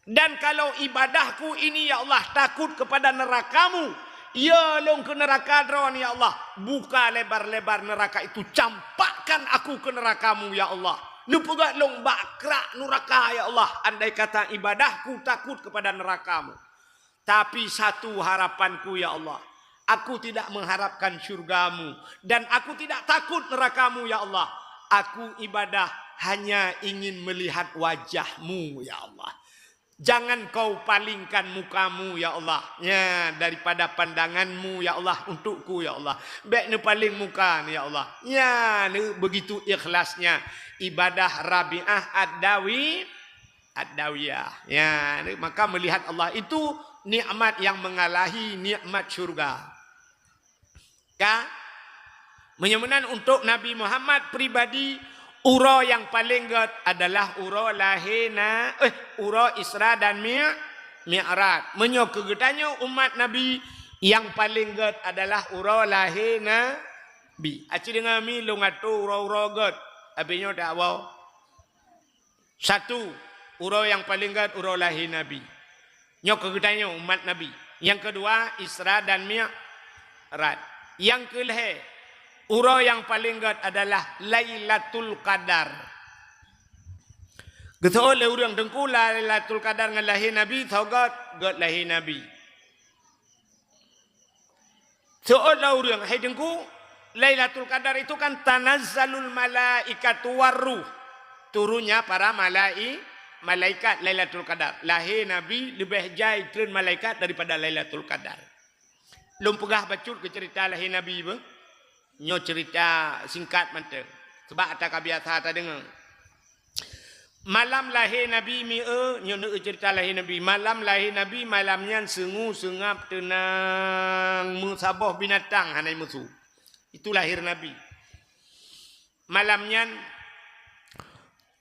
Speaker 1: Dan kalau ibadahku ini ya Allah takut kepada nerakamu, ya long ke neraka dron ya Allah, buka lebar-lebar neraka itu, campakkan aku ke nerakamu ya Allah. Nupugat long bakrak neraka ya Allah. Andai kata ibadahku takut kepada nerakamu. Tapi satu harapanku ya Allah, aku tidak mengharapkan syurgamu dan aku tidak takut nerakamu ya Allah. Aku ibadah hanya ingin melihat wajahmu ya Allah. Jangan kau palingkan mukamu ya Allah, ya, daripada pandanganmu ya Allah untukku ya Allah. Baik ni paling muka ni ya Allah. Ya, ni begitu ikhlasnya ibadah Rabi'ah Ad-Dawiyah. Ya, ni, maka melihat Allah itu nikmat yang mengalahi nikmat syurga. Ka? Menyemenan untuk Nabi Muhammad pribadi, uro yang paling god adalah uro lahina, uro Isra dan Mi'raj. Menyok kegetanya umat Nabi yang paling god adalah uro lahina bi. Aci dengan mi lungatu uro god. Abinya tak wow. Satu, uro yang paling god uro lahina bi. Nyok kegetanya umat Nabi. Yang kedua Isra dan Mi'raj. Yang kelih, uro yang paling god adalah Lailatul Qadar. Getol le urang dengku Lailatul Qadar ngan lahir Nabi, thau god lahir Nabi. Soal la urang hai dengku Lailatul Qadar itu kan tanazzalul malaikatu warruh. Turunnya para malaikat Lailatul Qadar. Lahir Nabi lebih jai tren malaikat daripada Lailatul Qadar. Lum pegah bacut ke cerita lahir Nabi ba? Nyo cerita singkat mata sebab tak biasa tak dengar. Malam lahir Nabi nyo cerita lahir Nabi. Malam lahir Nabi, malamnya sengu sengap tenang musabah binatang hanai musuh. Itu lahir Nabi. Malamnya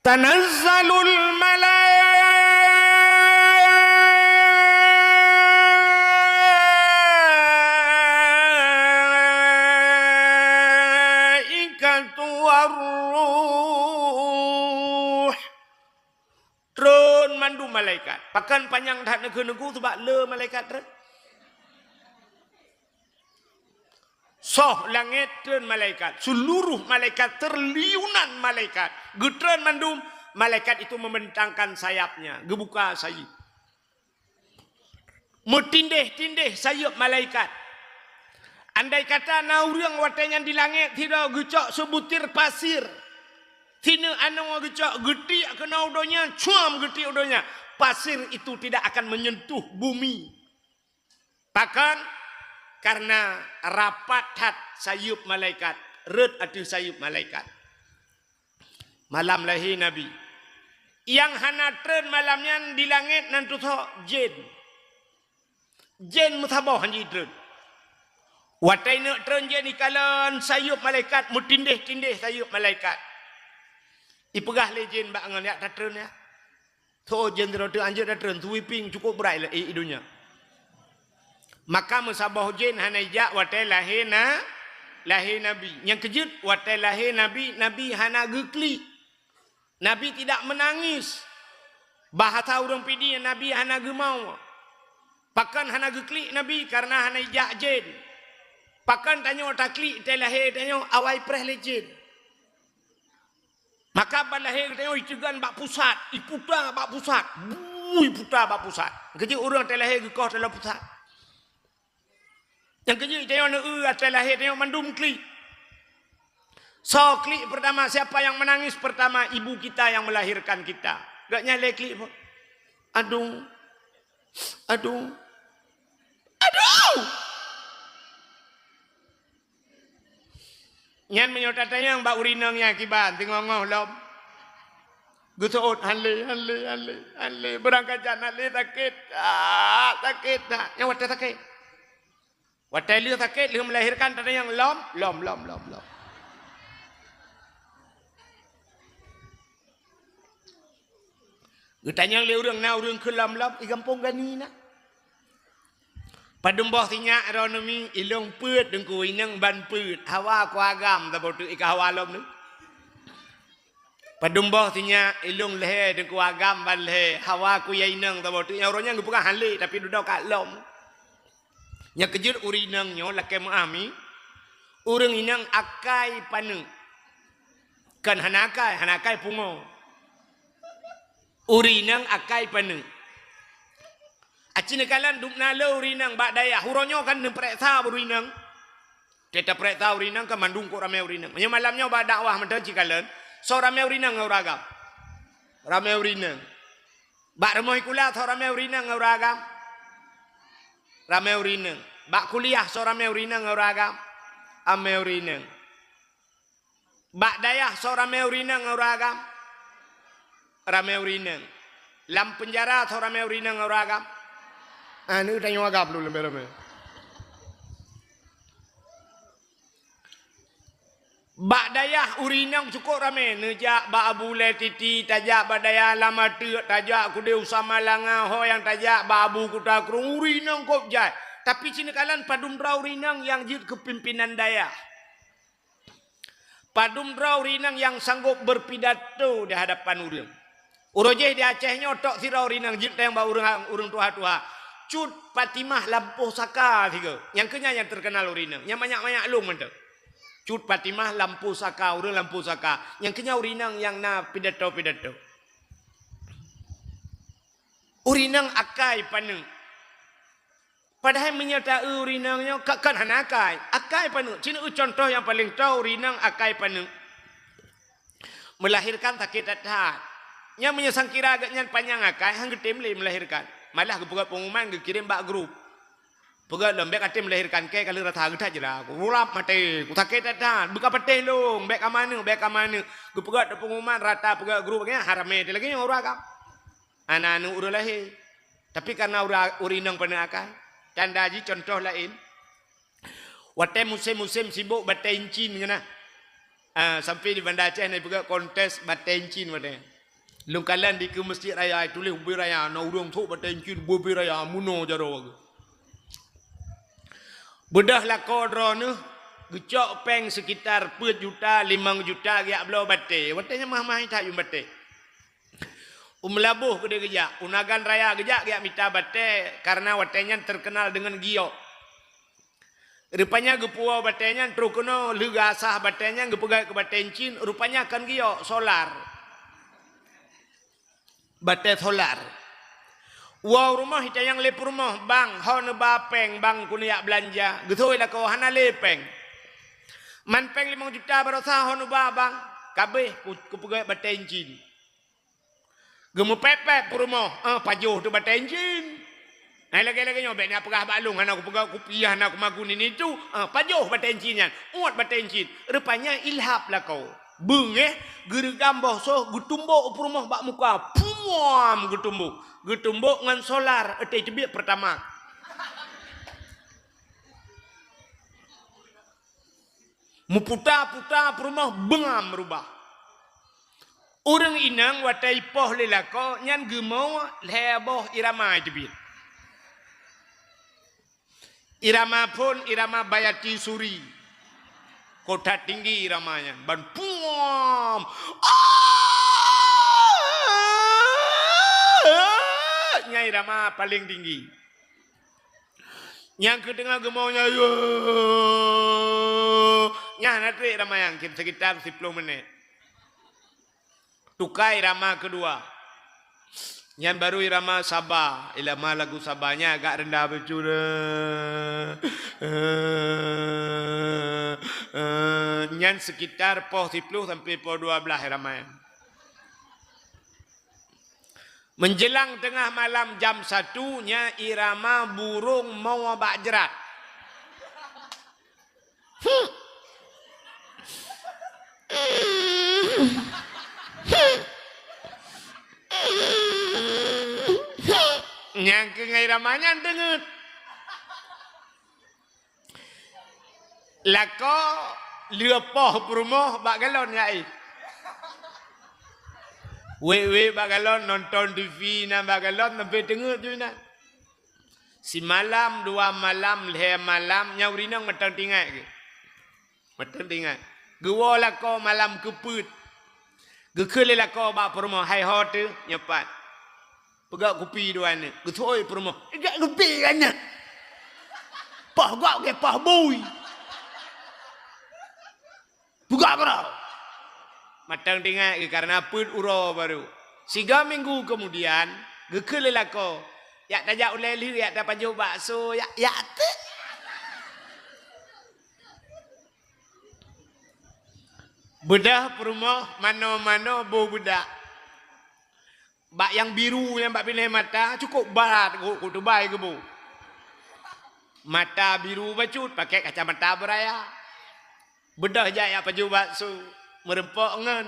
Speaker 1: tanazzalul mandu malaikat. Pakan panjang dah negeri-negeri sebab le malaikat ter. Soh langit tren malaikat. Seluruh malaikat terliunan malaikat. Getren mandum malaikat itu membentangkan sayapnya. Gebuka sayap. Metindih-tindih sayap malaikat. Andai kata nauriang watanya di langit tidak gecok sebutir pasir. Tina anong gecok geti kena udonya, cuam geti udonya. Pasir itu tidak akan menyentuh bumi. Bahkan karena rapat hat sayup malaikat, red atu sayup malaikat. Malam lahir Nabi. Yang hana tren malamnya di langit nanti jin. Jin mutabah hanji tren. Watai nak tren jin ikalan sayup malaikat, mutindih-tindih sayup malaikat. Ipegah legend bak ngan yak tatren ya. Tho jendera tu anjir tatren tu wiping cukup berai lah idunya. Maka musabah jin hanai jak watai lahir Nabi. Yang kejut watai lahir Nabi, Nabi hana gekli. Nabi tidak menangis. Bahasa urang pidi Nabi hana gemau. Pakan hana gekli Nabi karena hanai jak jin. Pakan tanya takli tai lahir tanya awai preh legend. Maka balahir tengok icegan bak pusat, iputa bak pusat. putar bak pusat. Kerja orang tak lahir gekoh dalam pusat. Yang kerja tengok nak atas lahir tengok mandum klik. So klik pertama siapa yang menangis pertama ibu kita yang melahirkan kita. Gak nyale klik pun. Aduh. Aduh. Aduh. Nyan menyota tayang mbak urinang yang kiban tengok-ngok lom. Gusut hale berangkat jalan hale sakit. Sakit dah. Yang wadah sakit. Wadah dia sakit dia melahirkan tayang lom. Tanya le urang na urang kelam i kampung gani na. Padum boh tinya aronomi ilong peut dengku inang ban peut hawa kuagam ta botu ika hawa lom ni. Padum boh tinya ilong lehe dengku agam ban lehe hawa ku yainang ta botu orangnya ngu bukan hale tapi duduk kat lom. Nya kejut urinang nyo lakai maami urang inang akai panu. Kan hanakai pungo. Urinang akai panu. Acina kalan duk nalo urinang bak daya. Huronyo kan nemprek urinang. Kita prek urinang kan mandung ko ramai urinang. Nya malamnya bak dakwah mentah cikalan. So ramai urinang nguragam. Ramai urinang. Bak remoh kula so ramai urinang nguragam. Ramai urinang. Bak kuliah so ramai urinang nguragam. Ame urinang. Bak daya so ramai urinang nguragam. Ramai urinang. Lam penjara so ramai urinang nguragam. Ini tanya agak dulu lebih. Bak dayah urinang cukup ramai. Nejak bak abule titi tajak bak dayah lama tiak tajak kude usama langa ho yang tajak bak abu kuda kurung urinang kop jai. Tapi sini kalian padum draw urinang yang jid kepimpinan dayah. Padum draw urinang yang sanggup berpidato di hadapan urang. Urojeh di Aceh nyotok si draw urinang jid yang bak urang tuha-tuha. Cut Fatimah lampu saka tiga. Yang kenya yang terkenal urinang. Yang banyak-banyak lum mentah. Cut Fatimah lampu saka, urang lampu saka. Yang kenya urinang yang na pidato. Urinang akai panu. Padahal menyertai urinangnya kan hanakai. Akai panu. Cina contoh yang paling tahu urinang akai panu. Melahirkan sakit hati. Yang menyesang kira agaknya panjang akai hang getim le melahirkan. Malah kepegat pengumuman kirim bak grup. Pegat lembek atim melahirkan ke kalau rata gedak jera. Aku ulap mati, aku sakit dah. Buka peti lu, bek ke mana? Kepegat pengumuman rata pegat grup nya harame lagi orang agam. Anak urang lahir. Tapi karena urinang pernah akan. Tanda ji contoh lain. Waktu musim sibuk batain cin kena. Sampai di Banda Aceh ni pegat kontes batain cin waktu. Lungkalan di ke masjid raya tulis ubi raya na urang thuk batain cin ubi raya muno jaro. Bedah lako drone gecok peng sekitar 4 juta 5 juta giak belau bate. Watanya mah-mah tak yum bate. Labuh gede gejak, unagan raya gejak giak mita bate karena watanya terkenal dengan giok. Rupanya gepuau batenya terukno legasah batenya gepegai ke baten cin rupanya kan giok solar. Bate solar. Wow rumah kita yang lep rumah bang hon bapeng bang kuliah belanja getoi lah kau hana lepeng man peng 5 juta berosa hon bang kabeh ku pegai baten cin gemu pepe rumah pajuh tu baten cin lagi nyobek ni apakah balung anak aku pegai ku piah anak aku magunin itu pajuh baten cinnya uat baten cin rupanya ilhap lah kau bengeh gerigam bosoh gutumbuk rumah bak muka puam gutumbuk ngan solar ete jebik pertama muputa rumah bengam rubah urang inang watai poh lelako nyan gemau leboh irama jebik irama pun irama Bayati Suri kota tinggi iramanya ban puam nyai irama paling tinggi yang kedengar gemaunya nya nanti irama yang sekitar 10 menit tukai irama kedua Yang baru irama Sabah, irama lagu Sabahnya agak rendah betul. Yang sekitar poh 10 sampai poh 12 iramanya. Menjelang tengah malam jam 1-nya irama burung mau abak jerat. Yang ke iramanya dengut. Lako lepoh perumoh bak galon nyai. Wewe bagalon nonton TV na bagalon sampai dengar tu nak. Si malam 2 malam leh malam nyaurinang matang tinggal ke. Matang tinggal. Gua lako malam keput. Gekele lako bak perumah hai hot tu nyepat. Pegak kopi duan ni. Getoi perumah. Gak kopi kan nak. Pah gak ke pah boy. Pegak kau. Matang tinggal karena pun uro baru. 3 minggu kemudian, gekele lako. Yak tajak uleli, yak tak paju bakso, yak te. Bedah perumah, mano-mano bau bedak. Bak yang biru yang bak pilih mata, cukup barat ku tubai ke bu. Mata biru bacut, pakai kacamata beraya. Bedah jak yak paju bakso. Merempok ngan,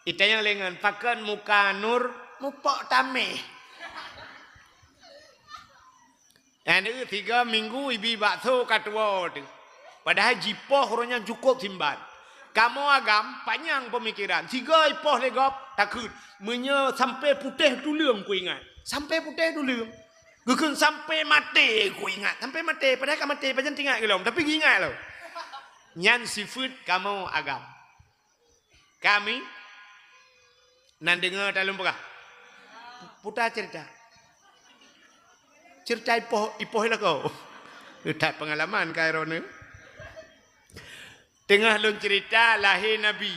Speaker 1: itanya lengan pakan muka nur, mupok tameh. Dan itu 3 minggu ibi bakso katua tu. Padahal jipoh orangnya cukup timban. Kamu agam panjang pemikiran. 3 ipoh legop takut. Menye sampai putih dulu ku ingat. Sampai putih dulu. Gukun sampai mati ku ingat. Sampai mati. Padahal kamu mati panjang tinggal ke lom. Tapi ingat lo. Nyan seafood kamu agam. Kami nan dengar dalam pegah. Putar cerita. Cerita ipoh lah kau. Tak pengalaman kau ni. Tengah lun cerita lahir Nabi.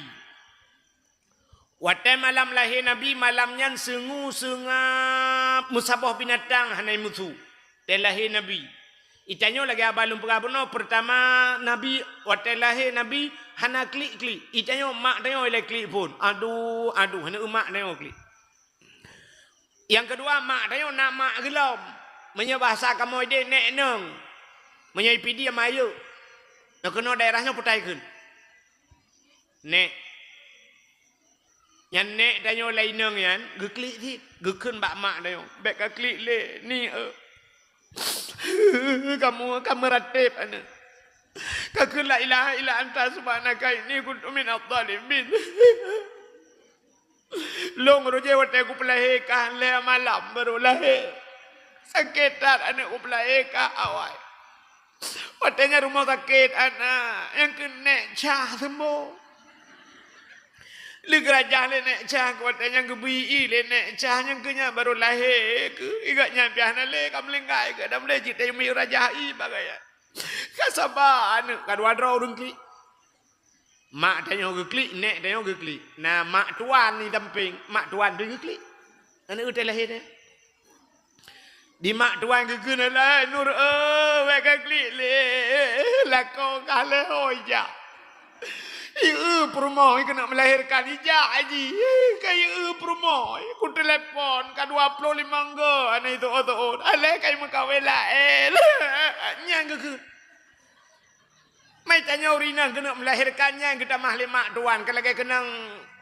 Speaker 1: Waktu malam lahir Nabi malamnya sengap musabah binatang hanai musuh. Dan lahir Nabi. Itanya lagi abalum pegah pertama Nabi waktu lahir Nabi hana klik. Itanya mak tengok oleh klik pun. Aduh, hana mak tengok klik. Yang kedua mak tengok nak mak gelam. Menye bahasa kamu ide nek neng. Menye pidi amayu. Nak kena daerahnya putai kun. Nek. Yang nek tengok lain neng yan, geklik ti, gekun bak mak tengok. Bek ka klik le ni kamu ratib ana. Kau la ilaha illa anta subhanaka inni kuntu minadh dhalimin. Long roje wate ku pelahirkan le malam baru lahir. Sakitan anak ku pelahirkan awal. Watenya rumah sakit anak yang kena cah sembuh. Li gerajah le nek cah watenya gebi le nek cah yang kenya baru lahir ke igaknya piahna le kamlingkai ke dam le cite mi rajah i bagaya. Kasaban kadua draw rungkli. Mak tanya geklik, nek tanya geklik. Nah mak tuan ni damping, mak tuan tu geklik. Anak udah lahir ni. Di mak tuan gekun lah nur wek geklik le. Lako kale hoja. Perumah kena melahirkan ijak haji. Kayak perumah. Ku telepon ka 25 go. Anak itu otot. Alai kayak makawin lah. Nyang gekun. Mai tanya urina kena melahirkannya kita mahli mak tuan kalau kena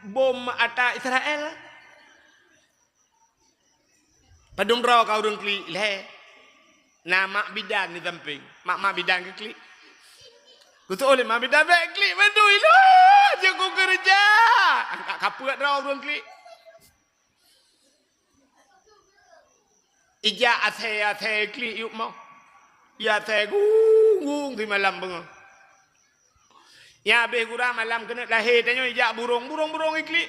Speaker 1: bom atas Israel. Padum raw kau urung klik le. Nah mak bidan di samping. Mak bidan ke klik. Kutu oleh mak bidan baik klik bantu ilo. Jago kerja. Angkat kapuat raw urung klik. Ija athe klik yuk mau. Ya athe gung di malam bengong. Ya habis kurang malam kena lahir tanya ijak burung iklik.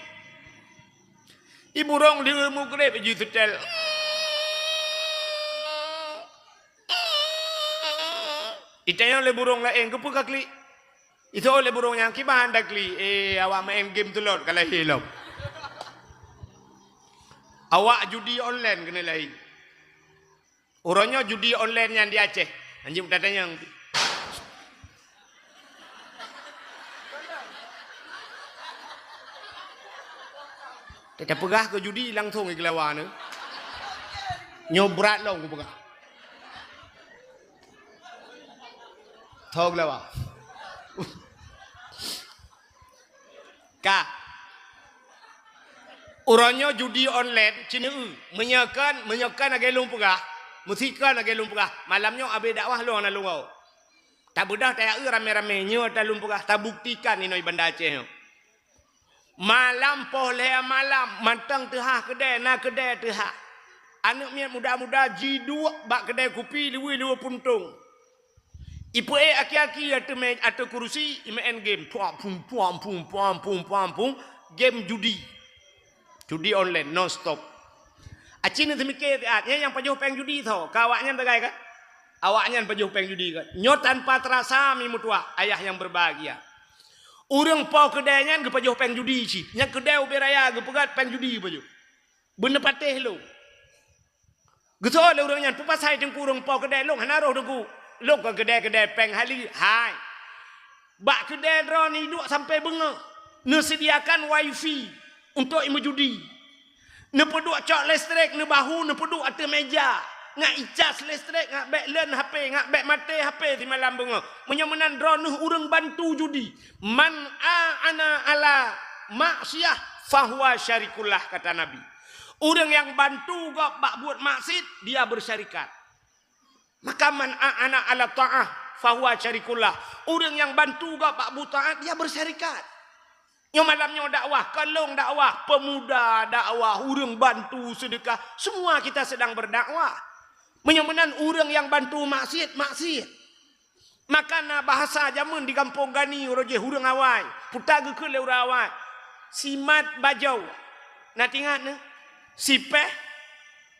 Speaker 1: Burung dia mukrep pergi hotel. Itanya oleh burung lain ke pun klik. Itu oleh burung yang kibahan dah klik. Awak main game telur kalau hilang. Awak judi online kena lain. Orangnya judi online yang di Aceh. Anjing tak tanya. Tak pegah ke judi langsung ke lawan ni. Nyobrat lah aku pegah. Tahu lawan. Ka. Orangnya judi online cina menyakan agak long pegah. Musikan agak long pegah. Malamnya abe dakwah long na long. Tak bedah tak rame-rame nyo tak long pegah. Tak buktikan ni noi Banda Aceh. Malam poleh malam mantang tehah kedai na kedai tehah. Anak miat muda-muda G2 bak kedai kopi liwi puntung. Ipu aki-aki atau kursi main game. Pum. Game judi. Judi online non stop. Acin itu mikir yang pajuh peng judi tau. Kawaknya tegai kan? Awaknya pajuh peng judi kan? Nyot tanpa terasa mi mutua ayah yang berbahagia. Urang pau kedainya ke pajuh peng judi si. Yang kedai uberaya ke pegat peng judi pajuh. Bener patih lo. Gitu le urangnya pupasai tengku urang pau kedai long hanaroh tengku. Long ke kedai peng hali. Hai. Bak kedai drone ni 2 sampai bengak. Nesediakan wifi untuk imu judi. Ne peduk cok listrik ne bahu ne peduk atas meja. Ngak icas listrik ngak bek len HP ngak bek mate HP di malam bengak. Menyemenan drone urang bantu judi. Man ana ala maksiyah fahuwa syarikullah kata Nabi. Urang yang bantu gak bak buat maksiat dia bersyarikat. Maka man ana ala ta'ah fahuwa syarikullah. Urang yang bantu gak bak buat taat dia bersyarikat. Yang malamnya dakwah, kalong dakwah, pemuda dakwah, urang bantu sedekah, semua kita sedang berdakwah. Menyemenan urang yang bantu maksiat. Maka na bahasa zaman di kampung Gani roje hurang awai, putaga ke le urang awai. Simat bajau. Nak ingat ne? Sipeh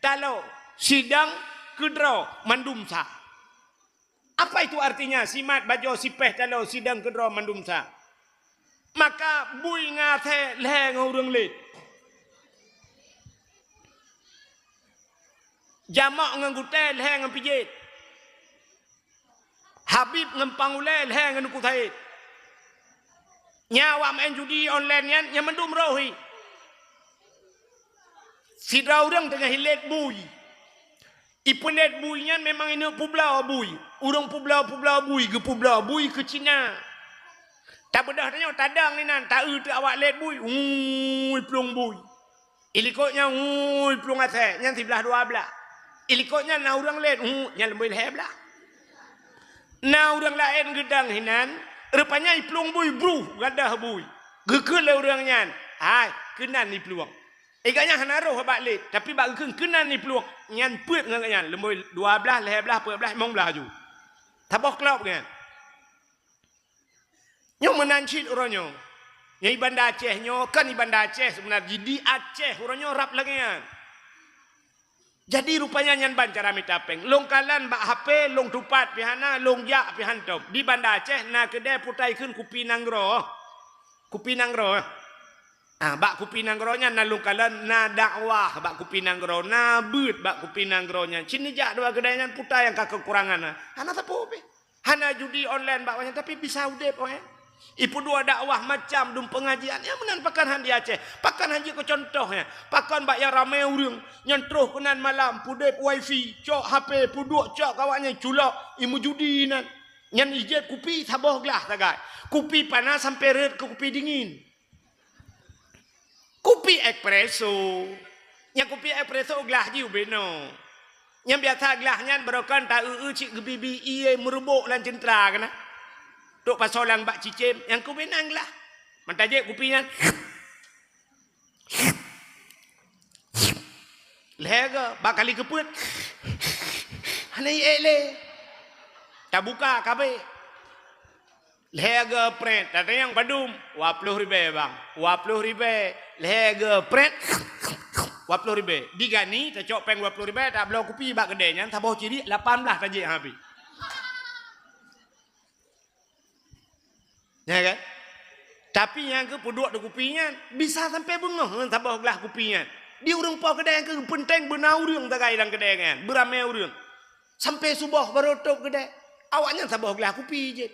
Speaker 1: talo, sidang kedro mandumsa. Apa itu artinya? Simat bajau sipeh talo sidang kedro mandumsa. Maka bui ngate leh ngurung lit. Jamak nganggutai leh ngampijit. Habib ngampangulai leh nganukutait. Nyawa main judi online yang mendum rohi. Sidra urang tengah hilet bui. Ipulet buinya memang ini publau bui. Urang publau bui ke publau bui ke Cina. Tak bedah tanya tadang ni nan tak tu awak let bui. Plung bui. Ilikotnya plung ate yang sebelah 12. Ilikotnya na urang let yang lebih heblah. Na urang lain gedang hinan rupanya plung bui bru gadah bui. Gekul le urangnya. Hai kenan ni peluang. Igaknya hanaroh bak let tapi bak kenan ni peluang nyan peut ngangnya lebih 12 leblah 14 15 ju. Tabok klop kan. Nyo menancit orangnya. Yang Banda Aceh nyo kan Banda Aceh sebenarnya di Aceh orangnya rap lagi kan. Jadi rupanya nyan bancara mitapeng. Long kalan bak HP, long tupat pihana, long jak pihantom. Di Banda Aceh na kedai putai kun kupi nanggro. Kupi nanggro. Bak kupi nanggronya na long kalan na dakwah bak kupi nanggro na beut bak kupi nanggronya. Cini jak dua kedainya putai yang kekurangan. Hana tapu be. Hana judi online bak tapi bisa udep oh. Ipu dua dakwah macam dum pengajian yang menan pakan handi Aceh. Pakan haji ko contohnya. Pakan bak yang ramai urang nyentruh kenan malam pudep wifi, cok HP, puduk cok kawannya culok imu judi nan. Nyan ijet kupi saboh gelah tagai. Kupi panas sampai red ke kupi dingin. Kupi espresso. Yang kupi espresso gelah jiu beno. Yang biasa gelahnya berokan tak cik gebibi iye merubuk lan centra kana. Tok pasolang bak cicim yang ku benang lah. Mentajik kupinya. Lega bakali keput. Hanai ele. Tak buka kabe. Lega print. Tata yang padum 20 ribu bang. 20 ribu. Lega print. 20 ribu. Digani tak cok peng 20 ribu tak belau kupi bak kedainya tak bawa ciri 18 tajik habis. Ya kan? Tapi yang ke puduk de kupinya bisa sampai bengah sabah gelah kupinya. Dia urang pau kedai ke penteng benau urang tagai dalam kedai kan. Beramai urang. Sampai subuh baru tutup kedai. Awaknya sabah gelah kopi je.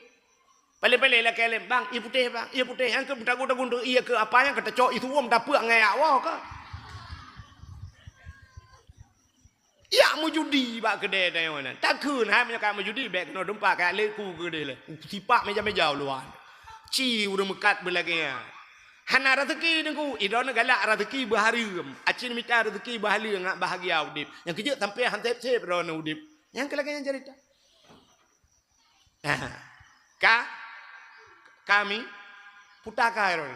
Speaker 1: Pale-pale lah kelem, bang, ia putih bang, ia putih. Yang ke tagu-tagu ia ke apa yang kata cok itu wong tak puak ngai awak ke. Ya mau judi bak kedai dah mana. Takun hai menyakat mau judi bek kena dempak kat leku kedai le. Sipak meja-meja luar. Ci urang mekat belakang. Hana rezeki dengku, idona galak rezeki berharium. Acin minta rezeki bahagia ngak bahagia udip. Yang kerja sampai hantep-sep rona udip. Yang kelakanya cerita. Kami putaka ron.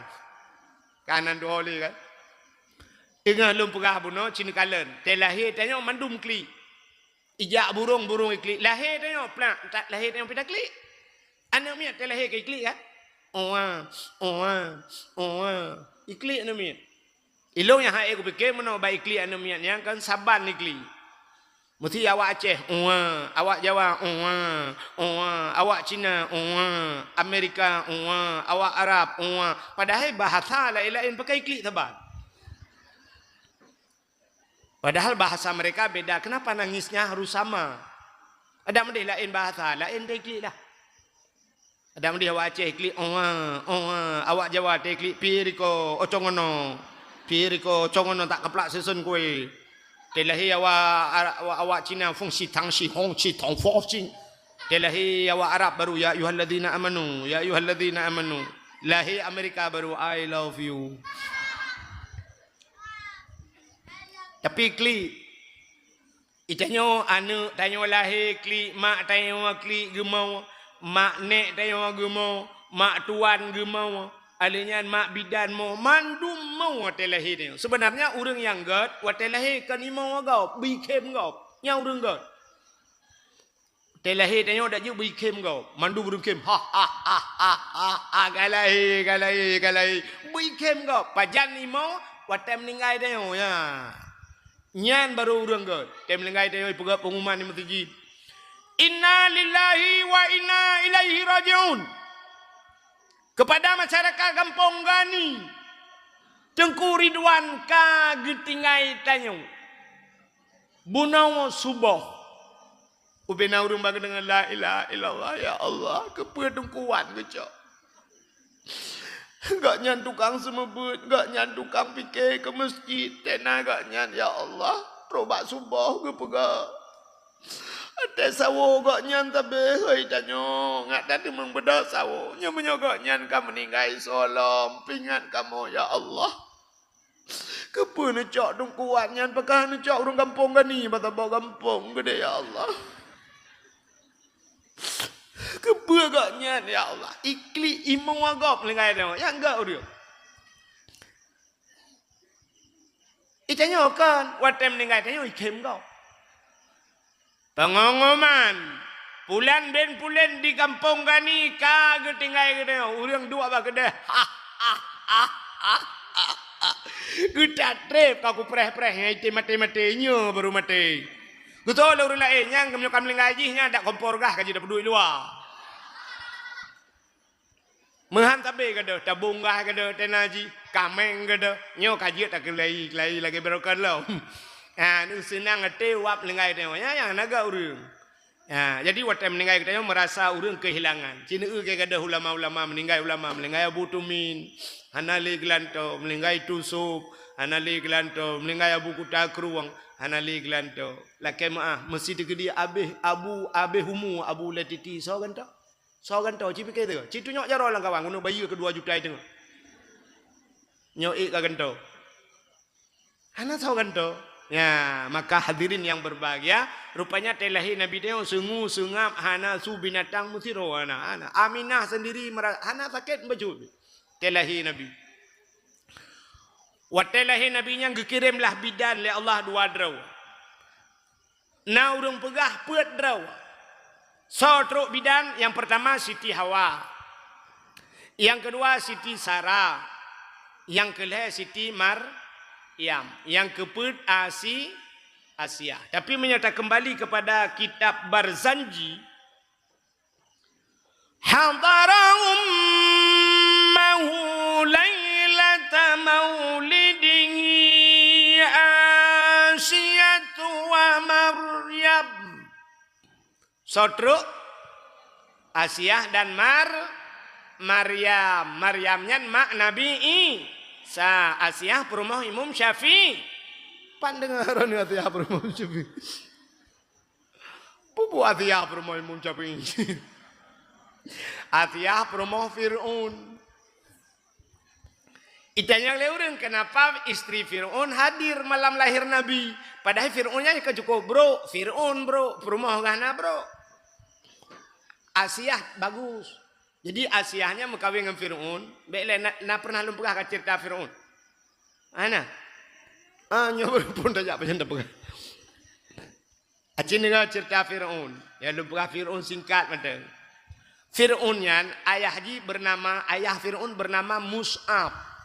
Speaker 1: Kanan dua oli kan. Ingat lum pegah buno cini kalen. Telahir tanya mandum kli. Ijak burung ikli. Lahir tanya plak, tak lahir tanya pita kli. Anak miat telahir ke ikli kan? Ikli anu miat. Ilong yang hai aku fikir mana baik ikli anu miat yang kan saban ikli. Mesti awak Aceh, awak Jawa, awak Cina, Amerika, awak Arab, padahal bahasa lain-lain pakai ikli saban. Padahal bahasa mereka beda. Kenapa nangisnya harus sama? Ada mendih lain bahasa, lain ikli lah. Ada mendih awak Aceh ikli, awak Jawa ikli piriko ocongono. Piriko ocongono tak keplak susun kue. Telahi awak Cina fungsi tang si hong si tong fo si. Telahi awak Arab baru ya ayyuhalladzina amanu, ya ayyuhalladzina amanu. Lahi Amerika baru I love you. Tapi kli itanyo anu tanyo lahir kli mak tanyo kli gemau, mak nek tanyo gemau, mak tuan gemau. Alanya mak bidan mau mandum mau telahi ni. Sebenarnya orang yang god watelahi kan imau gau bikem gau. Nya orang god. Telahi tanya dak ju bikem gau. Mandu burung kem. Galai. Bikem gau. Pajan imau watem ningai tanya ya. Nyan baru orang god. Tem ningai tanya pegap pengumuman di masjid. Inna lillahi wa inna ilaihi rajiun. Kepada masyarakat kampung Gani, Tengku Ridwan ka getingai tanyo. Bunau subuh. Ubena urung bagi dengan la ilaha illallah ya Allah. Kepa tengkuan kecok. Gak nyan tukang semebut, gak nyan tukang fikir ke masjid. Tena gak nyan ya Allah. Robak subuh ke pegak. Ada sawo gak nyan tabe hoi tanyo ngat tadi membeda sawo nya menyogok nyan kamu meninggai solom pingat kamu ya Allah kepu necok dong kuat nyan pakah necok urang kampung gani bata bawa kampung gede ya Allah kepu gak nyan ya Allah ikli imong agop lengai tanyo ya enggak udah itanyo kan watem meninggai tanyo ikem kau. Pengumuman pulan ben pulen di kampung Gani kagak tinggal gede urang dua ba gede kita trip aku preh-preh ngai mati-matinya baru mati betul urang lain yang kami kam lengaji nya dak kompor gah kaji dapat duit luar mehan tabe gede tabung gah gede tenaji kameng gede nyo kaji tak kelai lagi berokan lo. Nu senang ngete wap lengai tengok ya yang naga urang. Jadi waktu meninggal kita merasa urang kehilangan. Cina ke kada ulama-ulama meninggal ulama meninggal Abu Tumin, hanali gelanto meninggal Tusuk, hanali gelanto meninggal Abu Kutakruang, hanali gelanto. Laki maah masjid gede abe humu Abu Latiti so ganto cipi ke tu. Citu nyok jaro lang kawan gunu bayu ke 2 juta itu. Nyok ka ganto. Hana so ganto. Ya, maka hadirin yang berbahagia, rupanya telahi Nabi dia sungu sungap hana su binatang musiro hana. Aminah sendiri hana sakit baju. Telahi Nabi. Wa telahi Nabi yang dikirimlah bidan oleh Allah 2 draw. Na urang pegah peut draw. So truk bidan yang pertama Siti Hawa. Yang kedua Siti Sarah. Yang kelih Siti yang keput Asia. Tapi menyata kembali kepada kitab Barzanji. Hadara ummahu lailata maulidihi Asiyatu wa Maryam. Sodro Asiyah dan Maryam. Maryamnya mak Nabi Isa. Asiyah perumah Imam Syafi'i. Pandengaran Asiyah perumah Syafi'i. Pupu Asiyah perumah Imam Syafi'i. Asiyah perumah Fir'aun. Itanya leureun kenapa istri Fir'aun hadir malam lahir Nabi. Padahal Fir'aunnya cukup bro. Fir'aun bro. Perumah gana bro. Asiyah bagus. Jadi Asiyahnya mengkawin dengan Fir'aun. Baiklah nak pernah lumpah ke cerita Fir'aun. Ana. Nyoba pun tak apa yang tak pegang. Acin dengan cerita Fir'aun. Ya lumpah Fir'aun singkat macam. Fir'aunnya ayah Fir'aun bernama Mus'ab.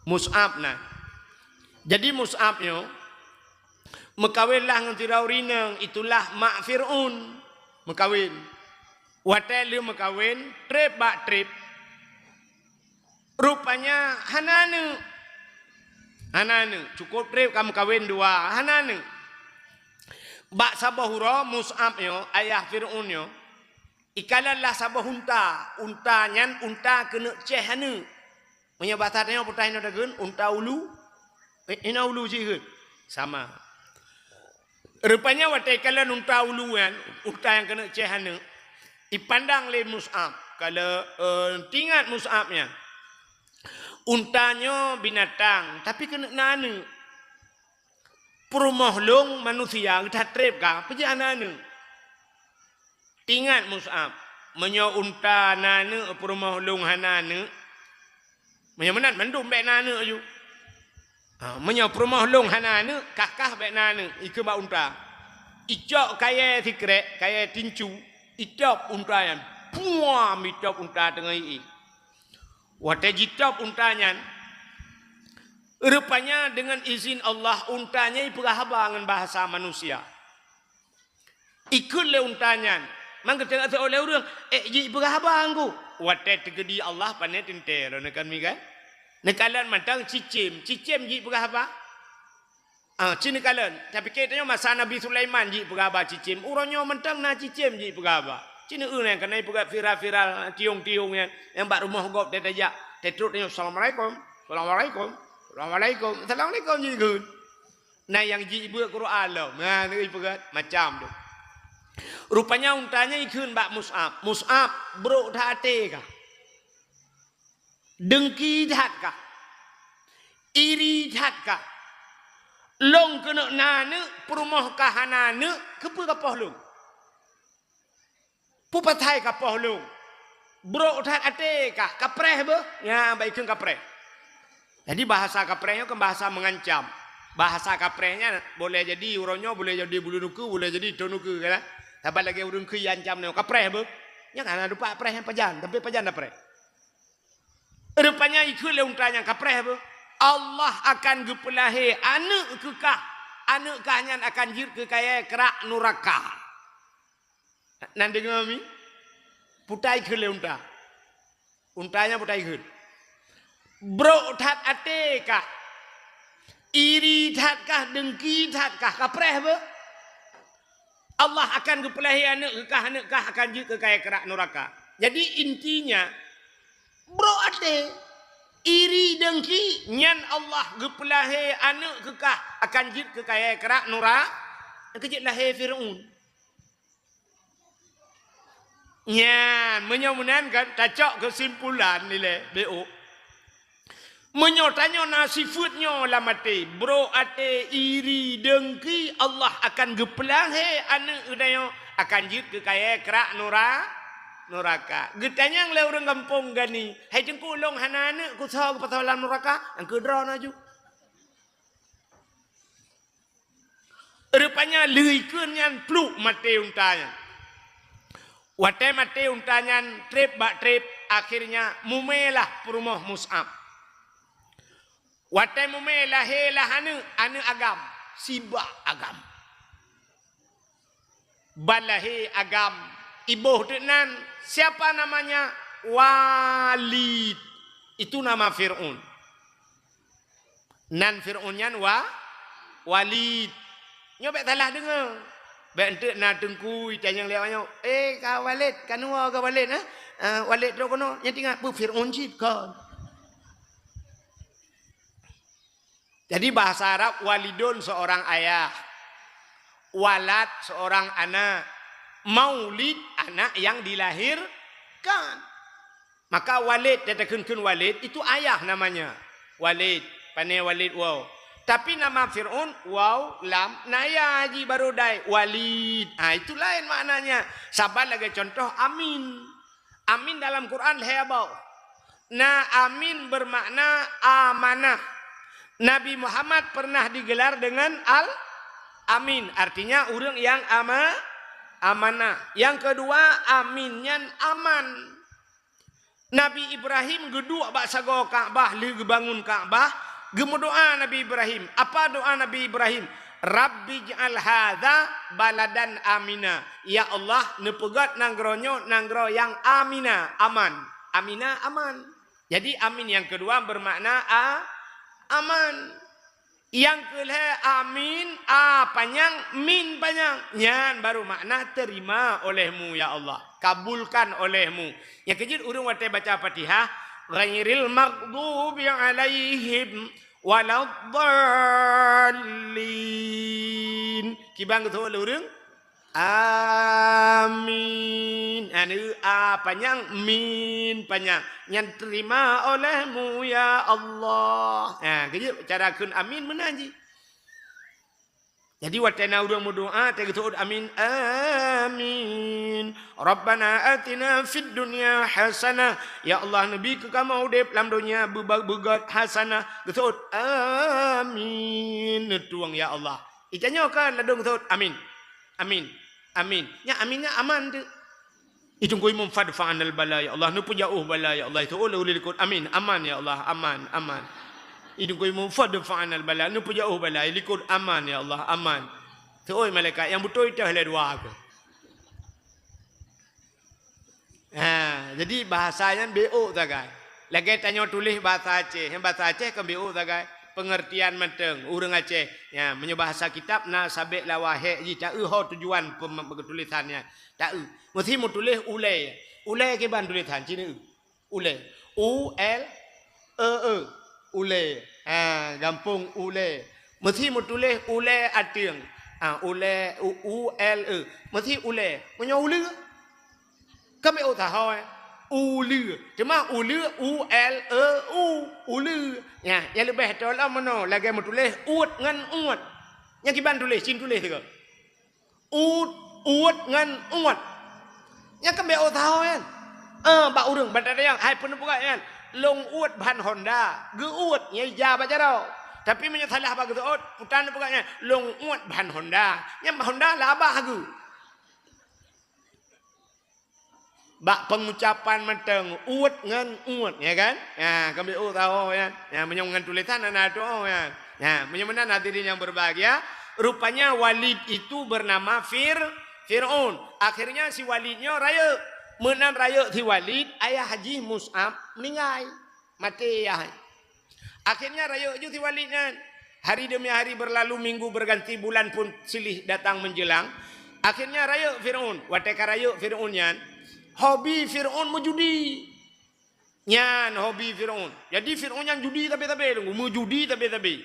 Speaker 1: Mus'ab nah. Jadi Mus'abnya mekawinlah dengan Firaun, itulah mak Fir'aun mekawin. Watai dia mekawin trip bak trip. Rupanya Hanane cukup trip kamu kawin dua Hanane. Bak sabahura Mus'abnya ayah Fir'aunnya ikalanlah sabah untanya kena cehane. Menyebatannya pertanyaan dagun unta ulu. Ina ulu je sama. Rupanya watai kala unta uluan, unta yang kena cehana. Dipandang oleh Mus'ab. Kalau tingkat Mus'abnya. Untanya binatang tapi kena nana. Perumahlung manusia kita trip kah? Perjalanan. Tingkat Mus'ab. Menyo unta nana perumahlung hanana. Menyamanat mandum baik nana ayu. Menyo perumah long hanana kakah baik nana iku ba unta. Icok kaya tikrek, kaya tincu, icok unta yan. Puam icok unta tengah i. Wate jitop untanya. Rupanya dengan izin Allah untanya iperahaba dengan bahasa manusia. Ikut le untanya. Mangga tengok oleh orang, ji iperahaba angku. Wate tegedi Allah panet enter nekan mi kan. Nekalan matang cicim ji berapa? Cina kalan. Tapi katanya masa Nabi Sulaiman ji berapa cicim. Urangnya matang na cicim ji berapa. Cina yang kena berapa viral tiung yang bak rumah gop tetajak. Tetruk tanya Assalamualaikum. Assalamualaikum ji gun. Nah yang ji ibu Quran lo. Nah ni berat macam tu. Rupanya untanya ikun bak Mus'ab. Mus'ab bro tate kah? Dengki jahat kah? Iri jahat kah? Long kena nana perumah kahanana kepa kapah long. Pupatai kapah long. Bro jahat ate kah? Kapreh be? Ya baik kapreh. Jadi bahasa kaprehnya kan bahasa mengancam. Bahasa kaprehnya boleh jadi uronyo, boleh jadi bulu nuku, boleh jadi tonuku kan? Tapi lagi urun ku ancam ne kapreh be? Ya kan ada pak preh yang pajan, tapi pajan dah preh. Rupanya itu le untanya kapreh apa? Allah akan gepelahi anak kahnya akan jir ke kaya kerak neraka. Nanti ngami putai ke le untanya putai ke. Bro that ate kah? Iri that kah? Dengki that kah? Kapreh apa? Allah akan gepelahi anak kah akan jir ke kaya kerak neraka. Jadi intinya bro ate iri dengki nyan Allah gepelahi anak kekah akan jid kekaya kerak nura kejit lahir Fir'aun nyan menyamunan kan tacok kesimpulan nilai BO menyotanya nasifutnya lah mati bro ate iri dengki Allah akan gepelahi anak udayo akan jid kekaya kerak neraka. Getanya yang orang kampung gani. Hai jengku long hanane ku tahu ke patalan neraka yang kedra naju. Rupanya leuikeun nyan pluk mate untanya. Wate mate untanya trip bak trip akhirnya mumelah perumah Mus'ab. Wate mumelah helah anu agam siba agam. Balahi agam ibuh tenan siapa namanya? Walid. Itu nama Fir'aun. Nan Fir'aunnya Walid. Nyobek salah dengar. Baik entuk na tengkui tanya lewatnya. Ka Walid, kanua ka Walid Walid tu kono yang tinggal Firaun cip kan. Jadi bahasa Arab walidun seorang ayah. Walad seorang anak. Maulid anak yang dilahirkan. Maka Walid dikatakan Walid itu ayah namanya. Walid, panai Walid wow. Tapi nama Fir'aun wow lam naya haji baru dai Walid. Itu lain maknanya. Sabar lagi contoh amin. Amin dalam Quran hebau. Amin bermakna amanah. Nabi Muhammad pernah digelar dengan al-amin. Artinya orang yang amanah. Yang kedua aminnya aman. Nabi Ibrahim gedua baksago Ka'bah, li bangun Ka'bah, gemudoa Nabi Ibrahim. Apa doa Nabi Ibrahim? Rabbi ja'al hadza baladan amina. Ya Allah, nepegat nanggronyo nanggro yang amina, aman. Amina aman. Jadi amin yang kedua bermakna aman. Yang kedua amin panjang min panjang. Nyan baru makna terima olehmu ya Allah, kabulkan olehmu. Yang kejut urung wate baca Fatihah, ghairil maghdubi alaihim waladdallin. Kibang tu urung amin. Anu panjang min panjang. Yang terima olehmu ya Allah. Kejut cara kun amin menaji. Jadi watena urang berdoa teguh amin amin. Rabbana atina fid dunya hasanah. Ya Allah nabi ke kamu udip dalam dunia begat hasanah. Geut amin. Tuang ya Allah. Itanya kan ladung geut amin. Amin. Amin. Ya aminnya aman tu. Itu kau imam fadfa'anal bala ya Allah. Nupu jauh bala ya Allah. Itu oleh likut amin. Aman ya Allah. Aman. Aman. Itu kau imam fadfa'anal bala. Nupu jauh bala. Likut aman ya Allah. Aman. Itu oi malaikat. Yang betul itu oleh doa aku. Jadi bahasanya BO tagai. Lagi tanya tulis bahasa Aceh. Yang bahasa Aceh kan BO tagai. Pengertian menteng urang Aceh ya menyebahasa kitab na sabek lawahek ji tak ho tujuan tulisannya tak mesti mau tulis ulai ke ban tulisan cina ulai u l e ulai gampung ulai mesti mau tulis ulai atieng ulai u l e mesti ulai punya ulai kami tahu ulu, cuma ulu u l e ulu. Ya, yang lebih tolong mana lagi mau tulis ut ngan ut. Yang kiban tulis, cin tulis juga. Ut ngan ut. Yang kami tahu kan. Bak urang badan yang hai pun bukan kan. Long ut ban Honda, ge ut ya ja baca tau. Tapi menyesalah bagi ut, putan bukannya long ut ban Honda. Yang Honda lah abah aku. Bak pengucapan menteng ut ngan ut ya kan? Ya, kami tahu ya. Ya menyongan tulisan anak tu ya. Ya, menyemana hadirin yang berbahagia, rupanya Walid itu bernama Fir'aun. Akhirnya si Walidnya raya. Menan raya si Walid, ayah Haji Mus'ab meninggal. Mati ya. Akhirnya raya ju si Walidnya. Hari demi hari berlalu, minggu berganti, bulan pun silih datang menjelang. Akhirnya raya Fir'aun. Wateka raya Fir'aunnya. Hobi Fir'aun menjudi. Nyan hobi Fir'aun. Jadi Fir'aun yang judi tapi-tapi. Menjudi tapi-tapi.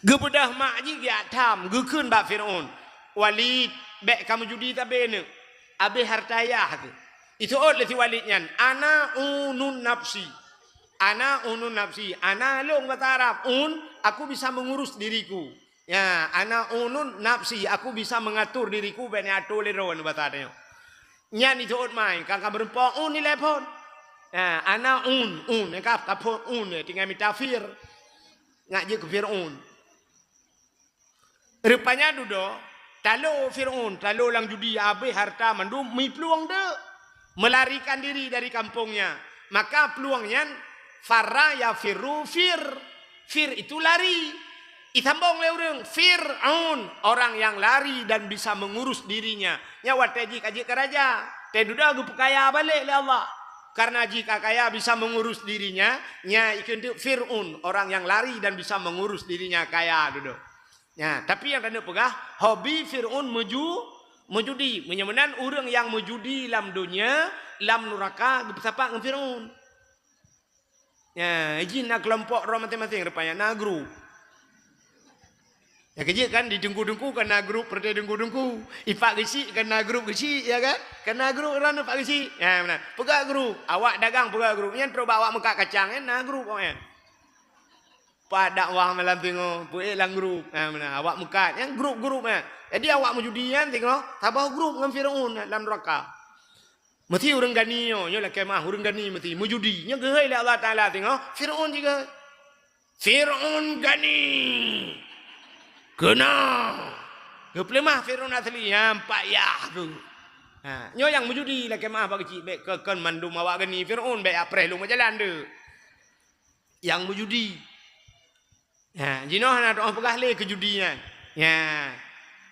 Speaker 1: Gebedah makji giatam. Gekun bak Fir'aun. Walid. Bek kamu judi tapi ni. Habis hartayah tu. Itu oleh si Walid nyan. Ana unun nafsi. Ana unun nafsi. Ana long kata Arab. Aku bisa mengurus diriku. Ya. Ana unun nafsi. Aku bisa mengatur diriku. Bek ni atur leron batanya. Nyan itu main, kakak berempok nilai pun. Anak kap kapun tinggal minta fir, ngaji ke Fir'aun. Rupanya duduk, talo Fir'aun, talo lang judi abe harta mandu, mi peluang de, melarikan diri dari kampungnya. Maka peluangnya farra ya firu fir itu lari. Itambong leureng Fir'aun, orang yang lari dan bisa mengurus dirinya. Nyawa teji kaji keraja, teduda gu kaya balik le Allah. Karena jika kaya bisa mengurus dirinya, nya ikendu Fir'aun, orang yang lari dan bisa mengurus dirinya kaya duduk. Ya, tapi yang kena pegah hobi Fir'aun mejudi. Menyemenan orang yang mejudi dalam dunia, dalam neraka bersapa dengan Fir'aun. Ya, izin nak kelompok orang masing-masing rupanya nak grup. Ya kerja kan didengku-dengku kena grup perda dengku-dengku. Ifak gesi kena grup gesi ya kan? Kena grup orang ifak gesi. Ya benar. Pegah grup. Awak dagang pegah grup. Yang terus bawa muka kacang kan nah grup awak. Pak dakwah malam tengok, puai lang grup. Mana awak mukat yang grup-grup kan. Jadi awak mujudian tengok, tabah grup dengan Firaun dalam neraka. Mesti orang gani yo lah kemah orang gani mesti mujudi. Nya gehai lah Allah Taala tengok, Firaun juga. Firaun gani. Kena. Geplemah Firaun asli nampak ya tu. Ha, nyo yang mujudi lah kemah bagi cik baik ke mandum awak gani Firaun baik apreh lu jalan de. Yang mujudi. Ya, jinoh nak doa pegah le kejudian. Ya.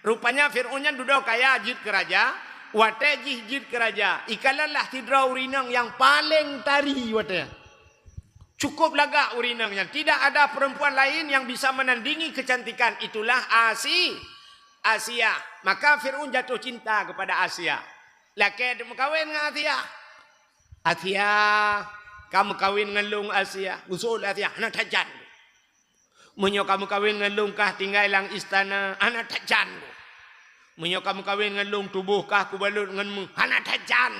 Speaker 1: Rupanya Firaunnya duduk kaya jid keraja, wate jid keraja. Ikalanlah tidra urinang yang paling tari wate. Cukup lagak urinangnya. Tidak ada perempuan lain yang bisa menandingi kecantikan. Itulah Asia. Maka Firaun jatuh cinta kepada Asia. Laki dia kawin dengan Asia. Asia, kamu kawin dengan lung Asia. Usul Asia, anak tajan. Menyo kamu kawin dengan lung kah tinggal lang istana, anak tajan. Menyo kamu kawin dengan lung tubuh kah ku balut dengan anak tajan.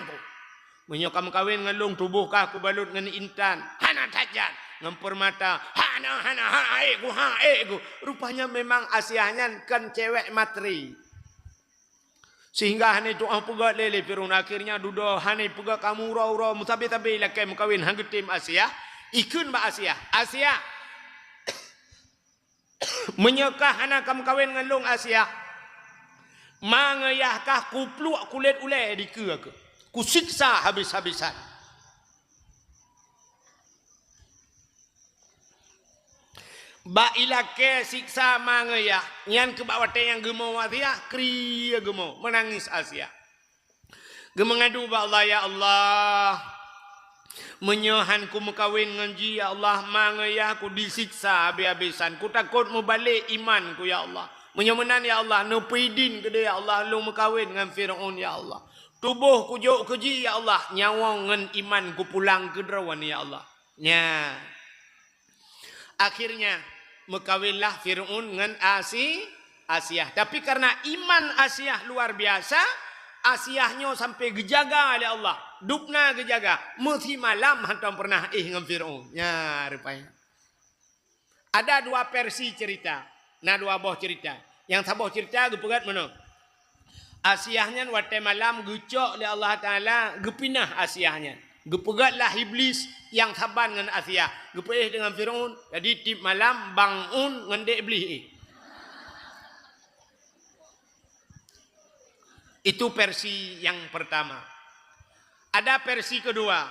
Speaker 1: Menyo kamu kawin dengan lung tubuh kah ku balut dengan intan, anak tajan. Dengan permata, egu. Rupanya memang Asianya kan cewek matri. Sehingga hane doa pegak lele Firaun akhirnya duda hane pegak kamu ura mutabi-tabi lakai mukawin hanggetim Asia. Ikun ba Asia. Menyekah anak kamu kawin dengan long Asia. Mangayahkah ku peluk kulit ulai di ke. Ku siksa habis-habisan. Ba ilake siksa mangayah. Yang kebawate yang gemau Asia. Kriya gemau. Menangis Asia. Gemengadu ba Allah ya Allah. Menyohan ku mekawin nganji ya Allah mangayah ku disiksa habis-habisan ku takut mau balik iman ku ya Allah menyomenan ya Allah no pidin ke dia ya Allah lu mekawin dengan Firaun ya Allah tubuh ku jauh keji ya Allah nyawa ngan iman ku pulang ke derawan ya Allah nya akhirnya mekawinlah Firaun dengan Asia tapi karena iman Asia luar biasa Asiahnya sampai gejaga oleh Allah. Dupna gejaga. Mesti malam hantam pernah dengan Firaun. Ya rupanya. Ada dua versi cerita. Nah dua boh cerita. Yang saboh cerita gepegat mana? Asiahnya waktu malam gecok oleh Allah Ta'ala. Gepinah Asiahnya. Gepegatlah iblis yang saban dengan Asia. Gepih dengan Firaun. Jadi tip malam bangun dengan iblis. Itu versi yang pertama. Ada versi kedua.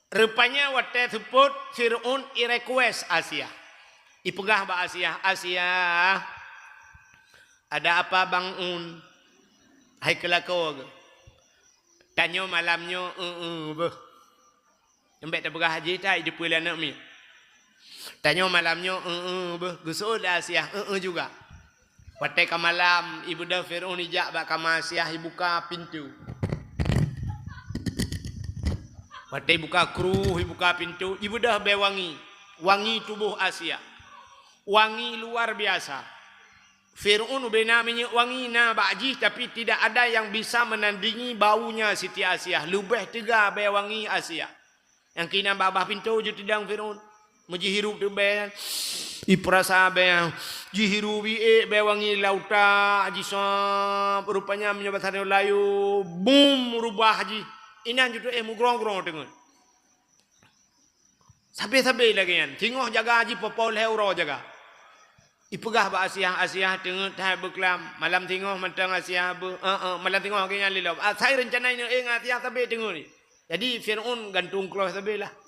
Speaker 1: Rupanya waktu sebut Firaun request Asia. Ipegah ba Asia. Asia. Ada apa Bang Un? Hai kelako. Tanya malamnya. Sampai tak pegah haji tak. Dia pula nak mi. Tanya malamnya. Gusul Asia. Juga. Waktu ke malam, ibu dah Firaun ijak bak kamar Asia, buka pintu. Waktu buka kruh, buka pintu, ibu dah bewangi. Wangi tubuh Asia. Wangi luar biasa. Firaun bena minyak wangi na ba'jih, tapi tidak ada yang bisa menandingi baunya Siti Asia. Lubeh tiga bewangi Asia. Yang kina babah pintu je tidang Firaun. Menjihirup tu be. Iprasa be. Jihirup be wangi lauta haji sop. Rupanya menyebat hari layu. Boom rubah haji. Inan jutu mugrong-grong tengok. Sampai-sampai lagi kan. Tengok jaga haji popol heuro jaga. Ipegah ba Asia tengok tai berkelam. Malam tengok mentang Asia malam tengok kayaknya lilau. Saya rencana ini Asia sampai tengok ni. Jadi Firaun gantung keluar sampai lah.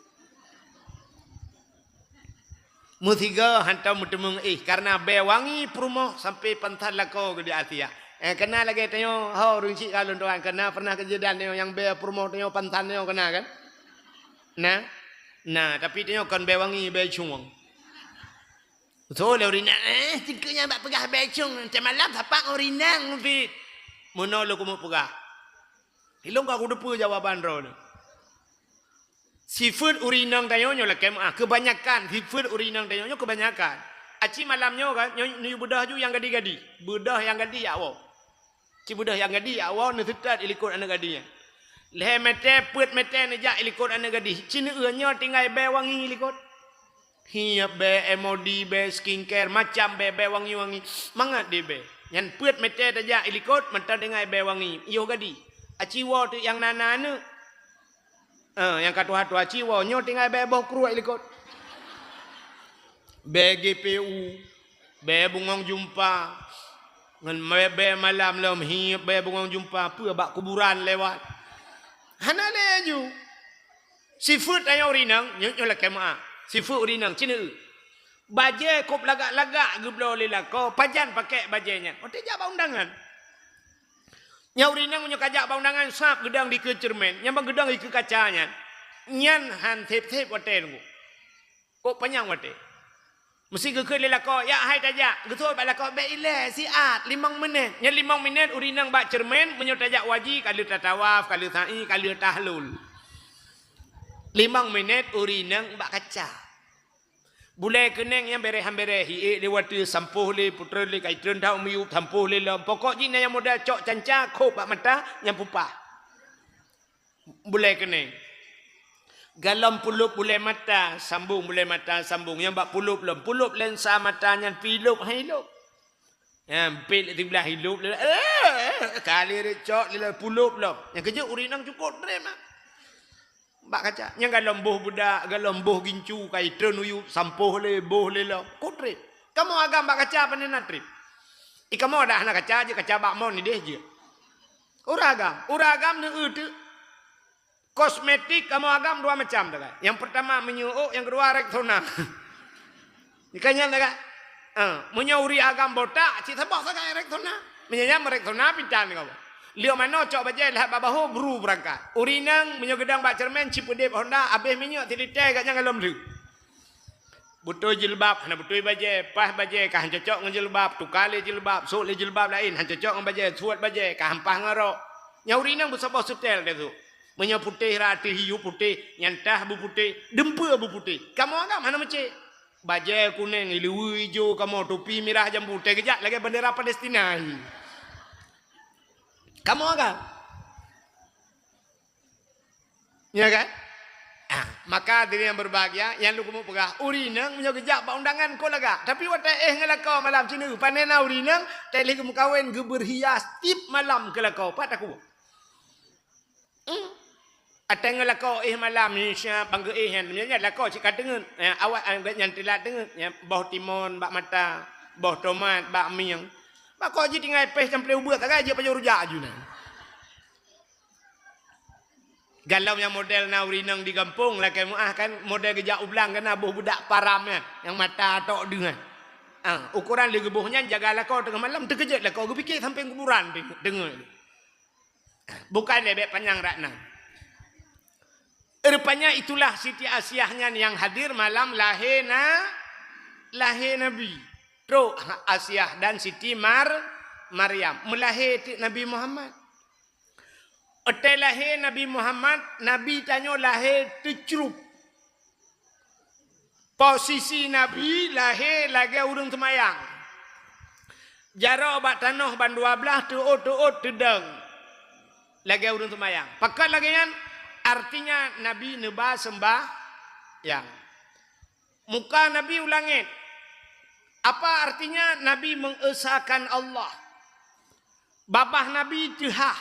Speaker 1: Mutiga hantam mutemung karena bewangi perumoh sampai pantat lako ke di Asia. Kena lagi tengok hau runcik kalau doang kena pernah kejadian tengok yang be perumoh tengok pantat tengok kena kan? Nah tapi tengok kan bewangi be cungong. Betul lah urinang. Tikanya bak pegah becong. Macam malam tapak urinang. Mana lo kamu pegah? Hilong aku depa jawaban roh. Sifat urinang tayonyo lah kemah. Kebanyakan sifat urinang tayonyo kebanyakan. Aci malamnya kan ni budah ju yang gadi-gadi. Budah yang gadi ya awak. Ci budah yang gadi ya awak ni setat ilikut anak gadinya. Leh mete put mete ni jak ilikut anak gadi. Ci neunya tinggal be wangi ilikut. Hiap be MOD be skincare macam be wangi-wangi. Mangat di be. Yang put mete tajak ilikut mentang tinggal be wangi. Iyo gadi. Aci wa tu yang nana ni. Yang katu-hatu aci wa nyo tinggal be boh kruak ilikut. Be GPU, be bungong jumpa, ngan be malam lom hiap be bungong jumpa, apa bak kuburan lewat. Hana leju. Sifut ayo urinang, nyo lah kemah. Sifut urinang cina. Baje kop lagak-lagak geblo lila ko, pajan pakai bajenya. Oh tidak ba undangan. Nya urinang nyo kajak ba undangan sap gedang di ke cermen, nyambang gedang di ke kacanya. Nyan han tep-tep wate nunggu. Kok panyang wate. Mesti ke lelako, ya hai tajak. Getul bak lelako, baik ilah, siat, 5 minit. Yang 5 minit urinang bak cermin, punya tajak wajib, kalau tatawaf, kalau sa'i, kalau tahlul. 5 minit urinang bak kaca. Bulai keneng yang bereh-bereh, hi'ik dia wata, sampuh le, putra le, kaitren tau miup, sampuh le lam. Pokok jina yang modal cok canca, kop bak mata, yang pupah. Bulai keneng. Galam pulup boleh mata, sambung boleh mata, sambung. Yang bak pulup lem, pulup lensa matanya, pilup, hilup. Yang pil di belah hilup, kali recok, pulup lem. Yang kerja urinang cukup drem lah. Bak kaca. Yang galam boh budak, galam boh gincu, kaitren uyup, sampuh le, boh le lem. Kau drem. Kamu agam bak kaca apa ni nak drem? Kamu ada anak kaca je, kaca bak mau ni deh je. Uragam ni itu. Kosmetik kamu agam 2 macam tak? Yang pertama menyuuk, yang kedua rektona. Ikannya tak? Menyuri agam botak, cita bok tak rektona. Menyayam rektona pincan kau. Lihat mana cok bajai lihat babahu buru berangkat. Urinang menyogedang bak cermen cipudip Honda, abis minyak tilitai katnya ngalom tu. Butuh jilbab, hana butuh bajai, pas bajai, kah cocok dengan jilbab, tukar le jilbab, sok le jilbab lain, hana cocok dengan bajai, suat bajai, kah hampah ngarok. Yang urinang bersabah setel dia tu. Menyo putih rati hiu putih, nyantah bu putih, dempa bu putih. Kamu agam mana macam? Bajai kuning, ilu hijau, kamu topi merah jambu, kejap lagi bendera Palestina. Kamu agam? Ya kan? Maka diri yang berbahagia, yang lu kamu pegah urinang, menyo kejap bak undangan kau laga. Tapi watak ngelakau malam sini, panena urinang, teli kamu kawin berhias tip malam kelakau, pat aku. Ateng lako malam ni sia bangga yang sebenarnya lako cik kadengen awak yang telat dengen ya bawh timun bak mata bawh tomat bak miang bak ko ji tinggal pes campur ubah tak aja pajo rujak aju nah galau yang model na urinang di kampung lah kan model gejak ublang kan abuh budak paramnya yang mata tok dengan ukuran le gebuhnya jaga lako tengah malam terkejut lako gue fikir sampai kuburan dengar bukan lebek panjang rakna. Rupanya itulah Siti Asiahnya yang hadir malam lahir Nabi. Terus Asiah dan Siti Maryam melahir Nabi Muhammad. Otai lahir Nabi Muhammad, Nabi tanya lahir tercerup. Posisi Nabi lahir lagi urung semayang. Jarak obat tanah ban 12 tuut tedeng. Lagi urung semayang. Pakat lagi kan? Artinya Nabi neba sembah yang muka Nabi ulangit. Apa artinya Nabi mengesahkan Allah? Babah Nabi tehah.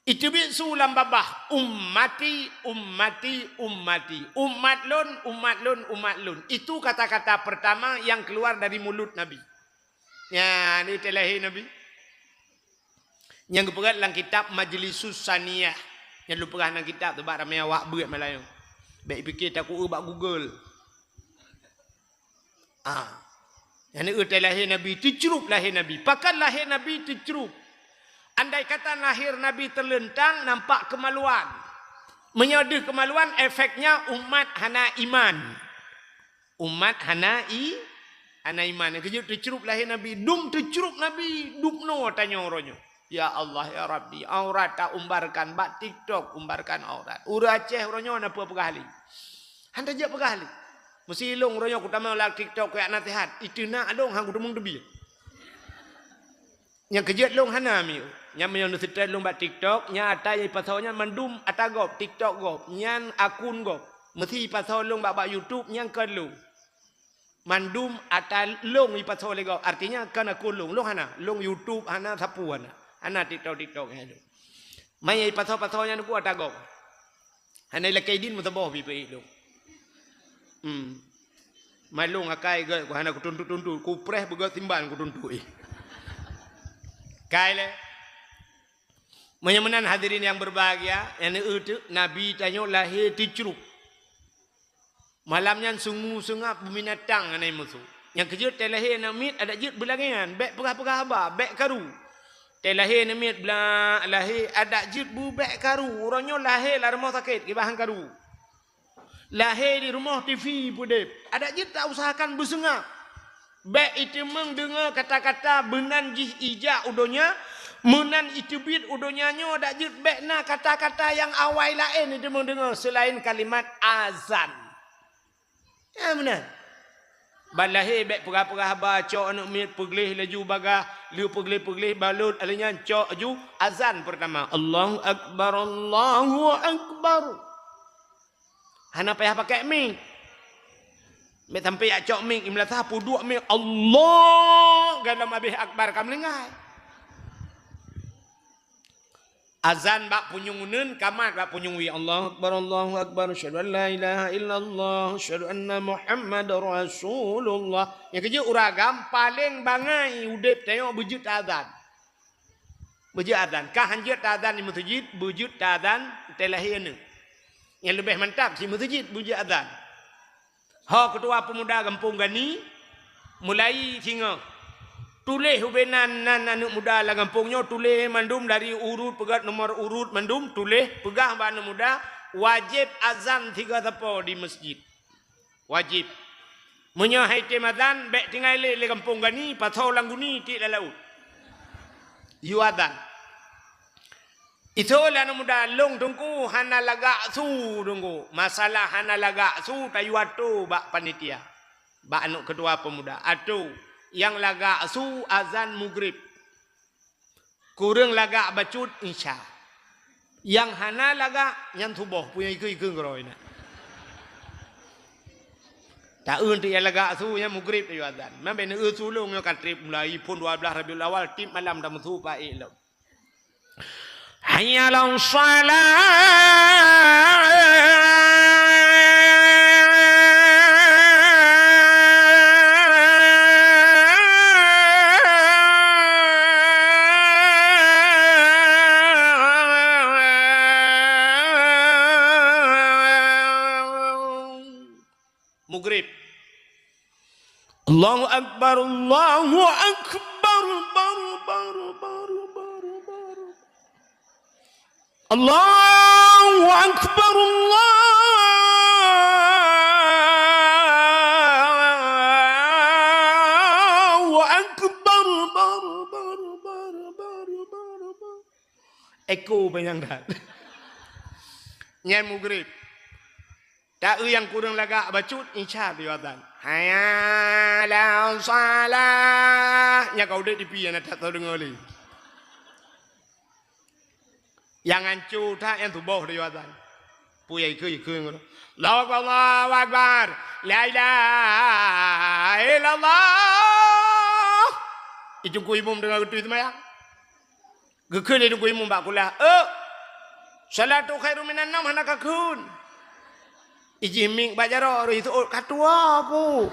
Speaker 1: Itu sulam babah ummati. Umat lun. Itu kata-kata pertama yang keluar dari mulut Nabi. Ya, ini telahir Nabi. Yang kepegat dalam kitab Majlisus Saniyah. Yang lu perah dalam kitab tu bak ramai awak berat Melayu. Baik fikir takut bak Google. Yang ni lahir Nabi tercerup lahir Nabi. Pakan lahir Nabi tercerup. Andai kata lahir Nabi terlentang nampak kemaluan. Menyedih kemaluan efeknya umat hana iman. Umat hana Ana iman kejut tercerup lahir Nabi, dum tercerup Nabi, dupno tanya orangnya. Ya Allah ya Rabbi, aurat tak umbarkan, bak TikTok umbarkan aurat. Ura Aceh orangnya nak apa kali. Hanta je kali. Mesti long orangnya aku tamau lah TikTok kayak nasihat. Itu nak dong hang kudu mung debi. Yang kejut long hana mi. Yang menyong setel long bak TikTok, nya ata yang pasaunya mandum atagop TikTok gop, nyan akun gop. Mesti pasau long bak YouTube yang kelong. Mandum atal long i pasal lego artinya kan aku long hana long YouTube hana sapu hana TikTok halo mai i pasal nya ku atago hana la kaidin mutaboh bi pe long mai long akai ge ku hana ku tuntu ku preh bego timban ku tuntu kai le menyamanan hadirin yang berbahagia yang itu Nabi tanya lahir dicuruk. Malamnya sungu sungap binatang anai musuh. Yang kejut telahir namit ada jut belangian, bek pegah-pegah haba, bek karu. Telahir namit belang lahir ada jut bu bek karu. Orangnya lahir lah rumah sakit ke bahan karu. Lahir di rumah TV pudep. Ada jut tak usahakan bersengap. Bek itu mendengar kata-kata benan jih ijak udonya, menan itu bit udonya nyo ada jut bek na kata-kata yang awal lain itu mendengar selain kalimat azan. Ya benar. Balahi bek pegah-pegah baca anak mit peglih laju bagah, liu peglih balut alinya cok ju azan pertama. Allahu akbar, Allahu akbar. Hana payah pakai mik. Mek sampai ya cok mik imla sapu dua mik Allah gandam habis akbar kam lengai. Azan bak punyunguneun kamat bak punyungwi Allahu akbar asyhadu an la ilaha illallah asyhadu anna muhammadar rasulullah. Yang kerja uragam paling bangai udip tengok bujut azan. Bujut azan kah hanjut azan di masjid bujut azan telahirna. Yang lebih mantap si masjid bujut azan. Ha ketua pemuda kampung Gani mulai singa tulis hubenan nan anak muda lah kampungnya tulis mandum dari urut pegat nomor urut mandum tulis pegah anak muda wajib azan 3 tepo di masjid wajib munya haitim azan bek tinggal le kampung Gani pasau langguni ti laut yu azan itu lah anak muda long tungku hana lagak su tunggu masalah hana lagak su tayu atu bak panitia bak anak ketua pemuda atu yang lagak su azan maghrib kurang lagak bacut isya yang hana lagak yang subuh punya ikut geroi na tak un ti lagak su yang maghrib tu azan man ben sulung yo katrip mulai pun 12 Rabiul Awal tip malam dah mutu pa ilo hayya lam salat maghrib. Allahu akbar, Allahu akbar, Allahu akbar, Allahu akbar, eko banyak dah. Nyan maghrib. Tak yang kurang lagak bacut isya biwatan. Hayya la salah. Nya kau dek di pian tak tahu dengar li. Yang ancu tak yang tubuh biwatan. Puyai ke ngono. Allahu akbar. La ilaha illallah. Itu ku imam dengar gitu semaya. Gekun itu ku imam bak kula. Salatu khairu minan naum hana kakun. Ijiming bajaro itu katua aku.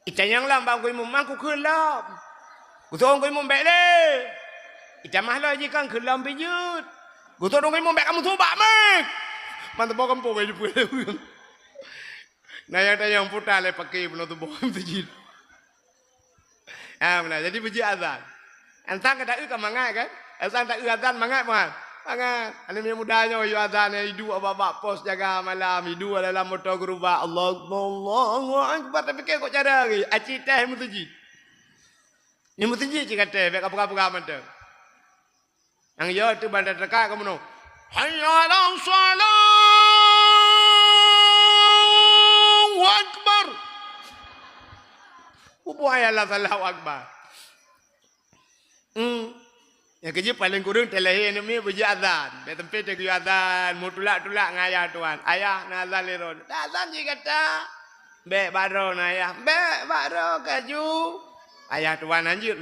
Speaker 1: Itanyang lam bang ko imum aku keun lam. Ku tong ko imum bek le. Itamah la ji kan keun lam bijut. Ku tong ko imum bek kamu tu bak mek. Man tebo kampo baju pu. Nah yang tayang putar le pakai beno tu bom tejid. Benar jadi puji azan. Antang kada ka mangai kan? Azan tak azan mangai mah. Angan, ane mi mudanya yo azan hidu abak pos jaga malam hidu dalam motor gerubak Allahu akbar tapi kok cara lagi aci teh mutuji. Ni mutuji cik kata bek apa-apa mantap. Yang yo tu bandar dekat kamu no. Hayya 'alas shalah. Allahu akbar. Upaya Allah Allahu akbar. Yang kerja paling kurang terlahir ni berji azan. Di tempat dia azan, mu tulak-tulak ngayah tuan. Ayah nak azan liron. Azan je kata. Bek baro na ayah. Bek baro kaju. Ayah tuan anjir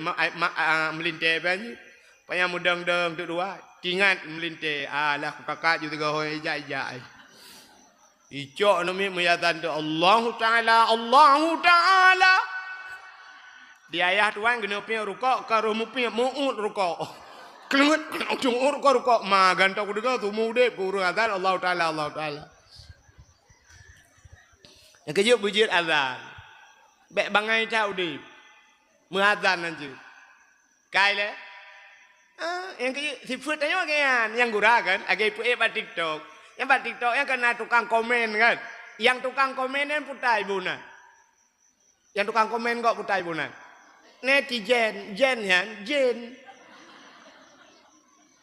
Speaker 1: melintai banjir. Payah mudang-dang tu dua. Tingat melintai. Alah kakak juga hoi ijak-ijak. Icok ni meyazan tu Allahu Ta'ala, Allahu Ta'ala. Di ayah tuan kena pergi rukuk, kalau mu pergi mu'ud rukuk. Kelengut, ujung rukuk. Ma gantau kuda tu muda puru azan Allah Ta'ala, Allah Ta'ala. Yang kejut bujir azan. Bek bangai tahu di. Mengazan nanti. Kaya yang kejut, si food tanya kan, yang gurah kan, agak ipu pada TikTok. Yang pada TikTok yang kena tukang komen kan. Yang tukang komen yang putai bunan. Yang tukang komen kok putai bunan. Netizen, jen.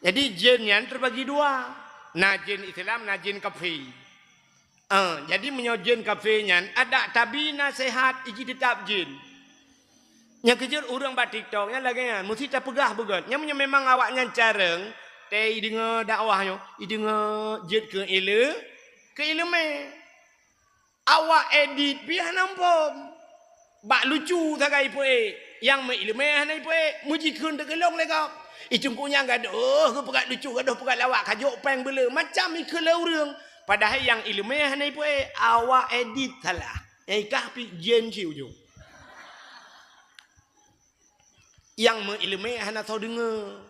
Speaker 1: Jadi jin yang terbagi dua. Nah jin Islam, nah jin kafir. Jadi menyojin kafirnya ada tabi nasihat iji tetap jin. Yang kejar orang buat TikTok yang lagi kan mesti tak pegah begat. Yang memang awaknya careng teh dengar dakwahnya, dengar jin ke ilmu. Awak edit biar nampak. Bak lucu tak ipu yang mengilmu hana ipu muji kun tergelong leka. Icungkunya gaduh, ke pegat lucu, gaduh pegat lawak, kajuk peng bela. Macam ikelah orang. Padahal yang ilmiah ni pun awak edit salah. Ikah pi jen ciu ujung. Yang mengilmiah nak tahu dengar.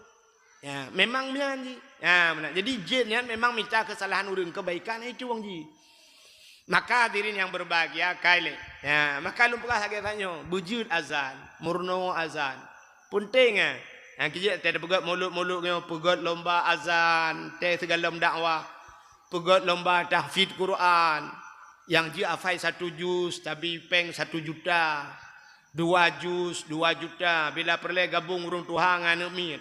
Speaker 1: Ya, memang ni. Ya, benar. Jadi jen ni memang minta kesalahan orang, kebaikan itu wong ji. Maka hadirin yang berbahagia kali. Ya, maka lumpah saya tanya, bujud azan, murno azan. Penting yang kita ada pegat mulut-mulut yang pegat lomba azan, teh segala dakwah, pegat lomba tahfidz Quran, yang dia hafal 1 juz, tapi peng 1 juta, 2 juz 2 juta, bila perlu gabung urung Tuhan anak mit.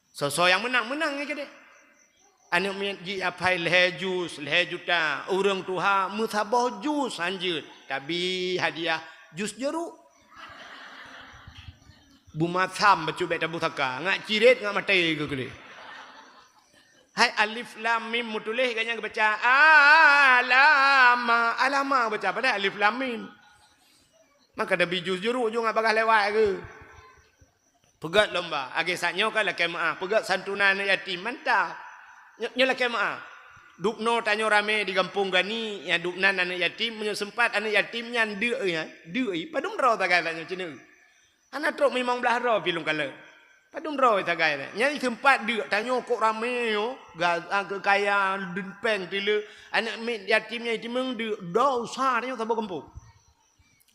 Speaker 1: So yang menang je deh. Anak mit dia hafal 2 juz, 2 juta, urung Tuhan musabah juz anjir, tapi hadiah juz jeruk. Bumatham baca baik tabu taka ngak cirit ngak matai ke kali. Hai alif lam mim mutulih kanya baca alama baca pada alif lam mim. Maka ada biju juru ujung ngak bagah lewat ke. Pegat lomba age saknyo kan lakai maaf pegat santunan yatim mantap. Nya lakai maaf. Dupno tanyo rame di kampung gani yang dupnan anak yatim menyo sempat anak yatimnya deui padum ro tak katanya ceneu. Anak truk memang belah roh pilung kala. Padum roh tagai ni. Nyari tempat dia tanya kok ramai yo. Kekayaan dempeng tila. Anak yatimnya itu memang dia dosa tanya tak kampung.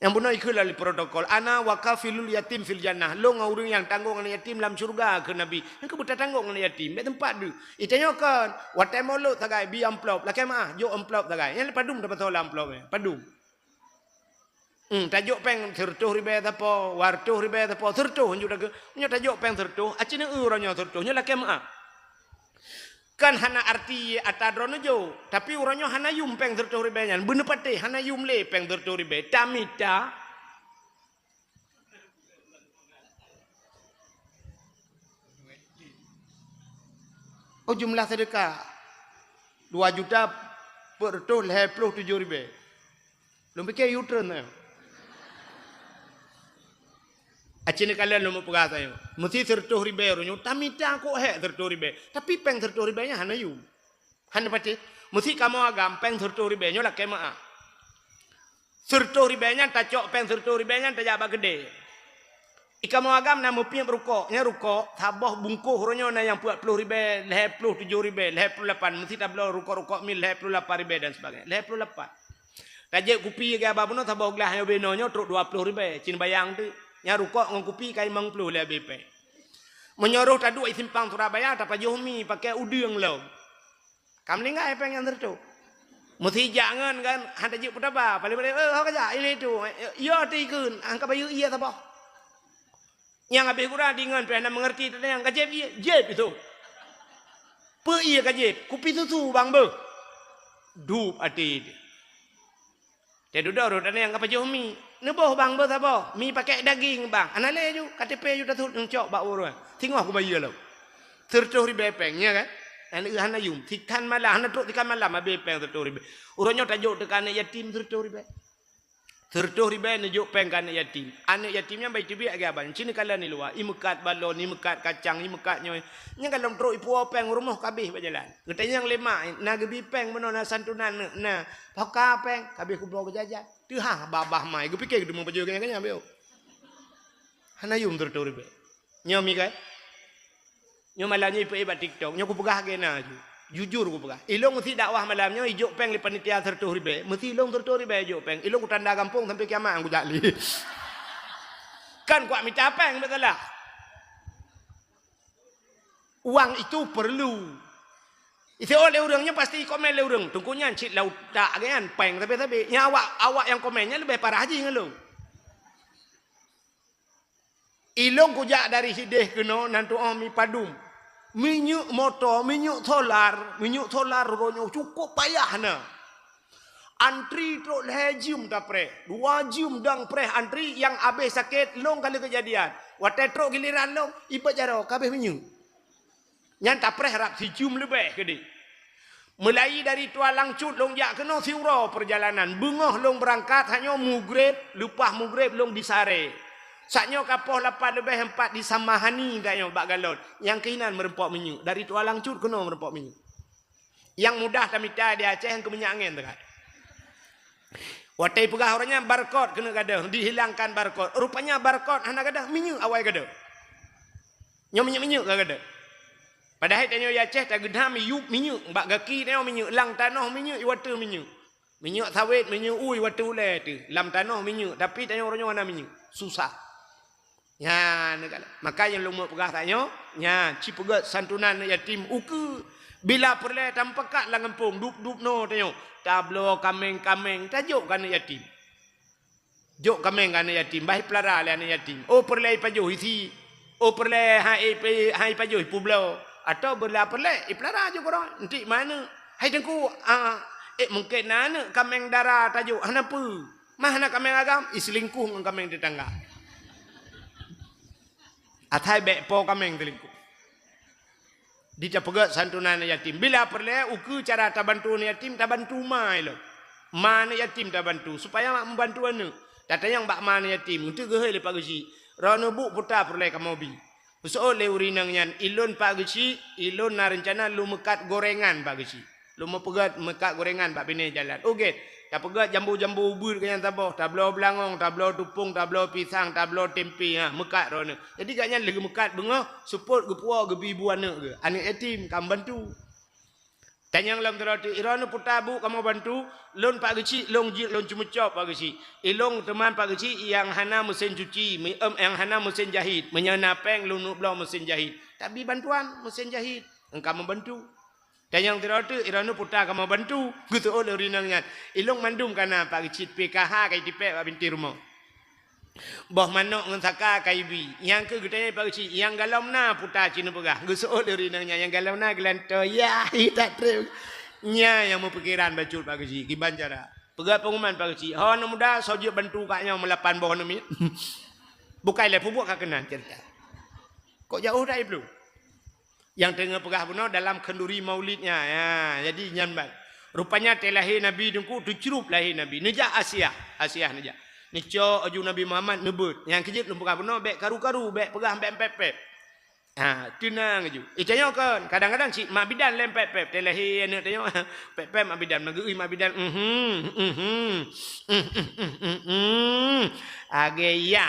Speaker 1: Yang benar ikut lali protokol. Ana wakafilul yatim fil jannah. Lo ngurung yang tanggung anak yatim dalam surga ke Nabi. Yang kebuta tanggung anak yatim. Di tempat dia. Itanya kan. Watai molok tagai bi amplop. Lakai maah. Jo amplop tagai. Yang padum dapat tahu amplopnya. Padum. Tajuk peng tertuh ribe apa, wartuh ribe apa, tertuh juga ke. Nya tajuk peng tertuh, acina urangnya tertuh, nya lakai maaf. Kan hana arti atadrono jo, tapi urangnya hana yum peng tertuh ribe nya. Bener pate hana yum le peng tertuh ribe. Tamita. Oh jumlah sedekah 2 juta per tuh 57 ribe. Belum pikir U-turn ya. Acini kalian lu mau pegat ayo. Mesti tertuh ribe runyo. Tamita kok tertuh ribe. Tapi peng tertuh ribe nya hana yum. Hana pati. Mesti kamu agam peng tertuh ribe nya lah kema. Tertuh ribe nya tacok peng tertuh ribe nya tajak gede. Ikamu agam namu piang rukuk. Nya rukuk tabah bungkuh runyo na yang 40 ribe, 57 ribe, 58. Mesti tablo rukuk mil 58 ribe dan sebagainya. 58. Tajak kupi ke apa pun tabah gelah yang benonya truk 20 ribe. Cin bayang tu. Nya rukuk ngong kupi kai 50 lebih pe. Menyuruh tak duit simpang Surabaya tak pajuh mi pakai udang lo. Kamu lingkai pengen tertu. Mesti jangan kan hantar juk petaba. Paling-paling hok aja ini tu. Ya tikun angka bayu iya tak apa. Yang habis kurang dengan pernah mengerti tu yang kajep iya jep itu. Pe iya kajep kupi susu bang be. Dup ati. Dia duduk urut yang apa jauh mi. Neboh bang be apa? Mi pakai daging bang. Anale ju KTP ju dah tu ngcok bak urut. Tengok aku bayi lo. Tertuh ribe pengnya kan. Ane hana yum. Tikan malam hana truk tikan malam abe peng tertuh ribe. Urutnya tajuk tekan yatim tertuh ribe. Tertuh ribe najuk peng kan yatim. Anak yatimnya baik tibi agak abang. Cini kala ni luar. I mekat balon, i mekat kacang, i mekat nyoy. Nya kalau truk ipu peng rumah kabeh berjalan. Ngetanya yang lemak na gebi peng meno na santunan na. Paka peng kabeh ku bawa jajan. Tu ha babah mai. Gu pikir tu mau baju kanya beo. Hana yum tertuh ribe. Nyomi kan? Nyo malamnya ipu ibat TikTok. Nyo ku pegah kena ju. Jujur ku pegah. Ilong mesti dakwah malamnya ijuk peng li panitia tertuh ribe. Mesti ilong tertuh ribe ijuk peng. Ilong ku tanda kampung sampai kiamat aku jali. Kan kuat minta peng betul lah. Uang itu perlu. Itu oleh orangnya pasti komen oleh orang. Tunggunya cik laut tak kan peng tapi nya awak yang komennya lebih parah aja ngelong. Ilong kujak dari sideh kena nantu mi padum. Minyak motor, minyak solar ronyo cukup payah na. Antri truk lejum tak pre. 2 jam dang pre antri yang habis sakit long kali kejadian. Watai truk giliran long ibat jaro kabeh minyak. Yang tak pre harap si jam lebih ke di. Mulai dari Tua Langcut long jak kena siura perjalanan. Bengah long berangkat hanya mugrib, lupah mugrib long disare. Saknya kapoh 8 lebih 4 di Samahani dayong bak galon. Yang keinan merempok minyak. Dari Tua Langcut kena merempok minyak. Yang mudah tamita di Aceh yang ke minyak angin dekat. Watai pegah orangnya barcode kena gadah, dihilangkan barcode. Rupanya barcode hana gadah minyak awal gadah. Nyo minyak gadah. Padahal tanya ya Aceh tak gadah minyak, bak gaki tanya minyak, lang tanah minyak, iwata minyak. Minyak sawit, minyak ui, iwata ulai tu. Lam tanah minyak, tapi tanya orangnya mana minyak. Susah. Ya, maka yang lumut pegah tanya, ya, cipegat santunan yatim uku. Bila perle tampakat lah ngempung, dup no tanya. Tablo kameng tajuk kan yatim. Jok kameng kan yatim, baik pelara lah yatim. Oh perle pajuh isi. Oh perle hai pajuh publo. Atau berla perle pelara je korang. Nanti mana? Hai tengku mungkin nana kameng darah tajuk hanapu. Mah nak kameng agam iselingkuh dengan kameng tetangga. Atai bekpo kameng telingkuh. Dia pegat santunan yatim. Bila perlu uku cara tabantu yatim tabantu mai lo. Mana yatim tabantu supaya mak membantu anak. Tata yang bak mana yatim untuk gehai lepak gaji. Rana bu putar perlu ke mobil. Usah le urinang yan ilun pak gaji, ilun na rencana lu mekat gorengan pak gaji. Lu mau pegat mekat gorengan pak bini jalan. Okey. Tak pegat jambu-jambu ubur ke yang tabah, tablo belangong, tablo tupung, tablo pisang, tablo tempe ha, mekat rona. Jadi katnya lagi mekat bengah, support ke puak ke bibu anak ke. Anak yatim kamu bantu. Tanya lam terati, irana putabu kamu bantu, lon pak kecil, long cuma cop pak kecil. Ilong teman pak kecil yang hana mesin cuci, yang hana mesin jahit, menyenapeng lunuk belau mesin jahit. Tapi bantuan mesin jahit, engkau membantu. Dan yang terakhir iranu putar kamu bantu gitu oleh rinangnya ilong mandum kana pak kecil PKH kai tipek pak binti rumah boh manok ngensaka kai bi yang ke gede pak kecil yang galam na putar cina pegah gitu oleh rinangnya yang galam na gelanto ya tak trem nya yang mau pikiran bacul pak kecil giban cara pegah pengumuman pak kecil hawan muda sojo bantu kaknya melapan boh nami bukai le pubuk kakenan cerita kok jauh dah belum. Yang tengah pegah benar dalam kenduri maulidnya ya jadi nyanbat rupanya telahir Nabi dengku dicerup lahir Nabi nejak Asia nejak nico aju Nabi Muhammad nebut yang kejut lu pegah benar bek karu-karu bek pegah bek pep tenang aju itanya kan kadang-kadang si mak bidan lem pep telahir anak tanya pep mak bidan magui mak bidan ya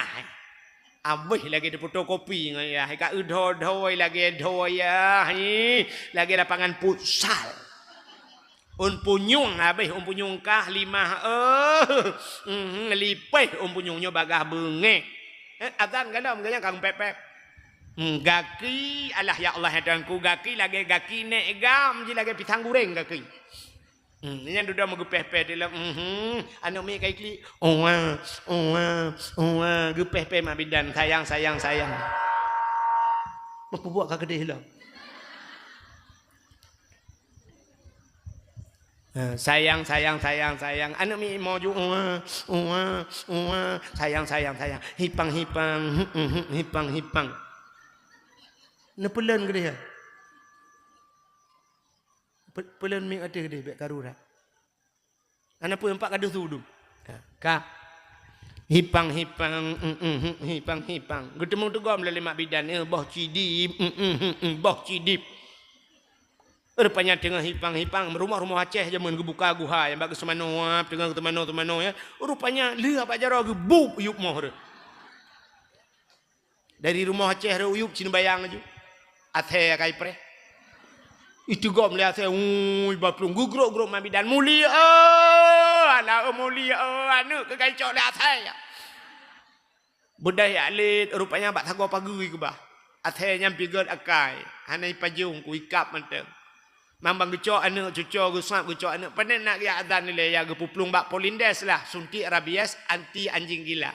Speaker 1: abih lagi di fotokopi ya ka udhoi lagi doi ya lagi lapangan futsal punyung abih punyung kah 5 lipeh punyungnya bagah bengek adzan kadang ganya kang pepep Gaki alah ya Allah ya Tuhanku gaki lagi gaki nek gam je lagi pisang goreng gaki. Ini yang duduk megepeh-peh dalam anu mi kai kli gepeh-peh mak bidan sayang. Apa buat kak kedih lah. Sayang anu mi mau ju sayang hipang nepelan gede ya pelan mi ada gede bek karura ana pun empat kada sudu ka hipang ketemu tu gom le mak bidan boh cidip rupanya tengah hipang rumah Aceh zaman gebuka guha yang bagus semano tengah temano ya rupanya lihat apa jaro gebuk uyup moh dari rumah Aceh re uyup cin bayang aju athe kai pre itu gom le athe baplung gugrok mabidan mulia ala mulia anu ke kai cok le athe ya budaya alit rupanya bak thago pagi ke bah athe nyampi god akai hanai pajung ku ikap menteng mambang gecok anak cucok gusap gecok anak panen nak ya adan ni le ya gepuplung bak polindes lah suntik rabies anti anjing gila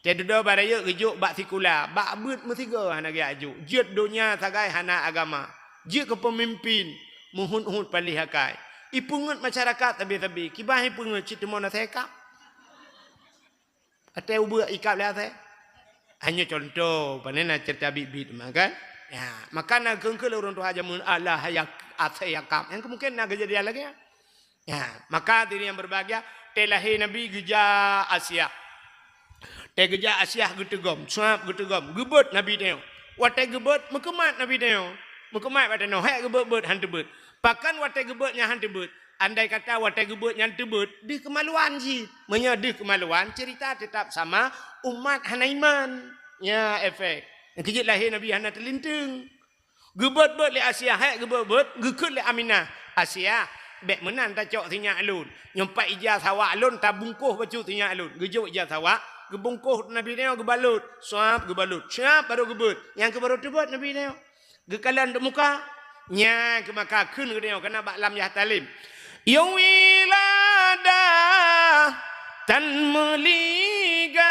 Speaker 1: tedodo baraya gejuk bak tikula bak beut metiga anak ya aju jet dunia tagai hana agama jet kepemimpin muhun palih hakai ipungut masyarakat tabi kibah ipungut citemon atheka ate ubu ikap le athe hanya contoh panen nak cerita bibit makan. Ya, makana gengkel orang tu aja mun Allah yang athayakam. Yang kemungkinan nak kejadian lagi ya. Ya, maka diri yang berbahagia telahi Nabi geja Asia. Te geja Asia getegom, suap getegom, gebet Nabi teo. Wate gebet mekemat Nabi teo. Mekemat pada no, hek gebet han tebet. Pakan wate gebetnya han tebet. Andai kata wate gebetnya tebet, di kemaluan ji. Menyedih kemaluan cerita tetap sama umat hanaiman. Ya, efek. Yang kejut lahir Nabi Hana terlinting. Gebet-bet le Asia. Hek gebet-bet. Gekut le Aminah. Asia. Bek menan tak cok tinyak alun. Nyempat ijaz awak alun. Tak bungkuh baju tinyak alun. Gejuk ijaz awak. Gebungkuh Nabi Neo gebalut. Suap gebalut. Suap baru gebet. Yang kebaru tebet Nabi Neo. Gekalan duk muka. Nya kemaka kun ke Neo. Kena bak lam yah talim. Yawilada. Tan meligan.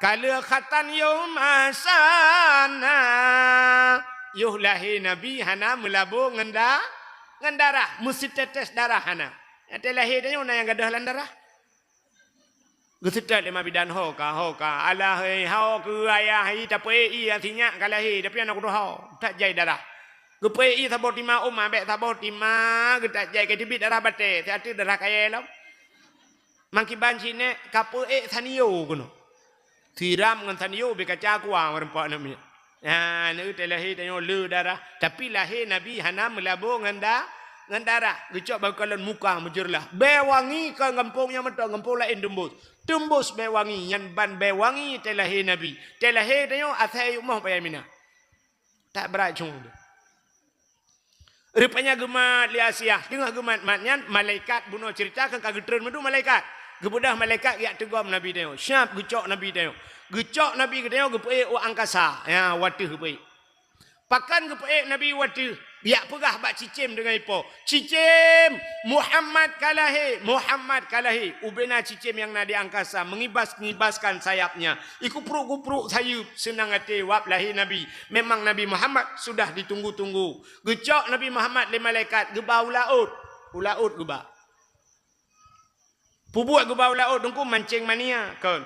Speaker 1: Kala khatan yom asana yuh lahir Nabi hana melabu ngendarah mesti tetes darah hana ate lahir tanya una yang gadah lan darah gesetat lima bidan hoka Allah hau ke ayah hi tape i artinya kalahi tapi anak doh tak jai darah gepe i sabot lima bek sabot lima getak jai ke tibit darah bate tiati darah kaya lam mangkiban sine kapu sanio kuno tiram dengan taniyo bekaca kuah merempak namanya. Ya, ni telahi tanyo le darah. Tapi lahir Nabi hana melabu nganda darah. Gecok bakalan muka menjerlah. Bewangi ke ngampungnya mentah ngampung lain tembus. Tembus bewangi yang ban bewangi telahi Nabi. Telahi tanyo athai umah payamina. Tak beracung. Rupanya gemat li Asia. Dengar gemat matnya malaikat bunuh ceritakan kagetren medu malaikat. Kemudah malaikat yak tegom Nabi tengok. Syap gecok Nabi tengok. Gecok Nabi tengok gepe o angkasa. Ya watih gepe. Pakan gepe Nabi watih. Yak pegah bak cicim dengan ipo. Cicim Muhammad kalahi. Ubena cicim yang nak di angkasa mengibaskan sayapnya. Iku kupruk sayup senang hati wap lahir Nabi. Memang Nabi Muhammad sudah ditunggu-tunggu. Gecok Nabi Muhammad le malaikat gebau laut. Ulaut gebau. Pubuat ke bawah laut tunggu mancing mania kan.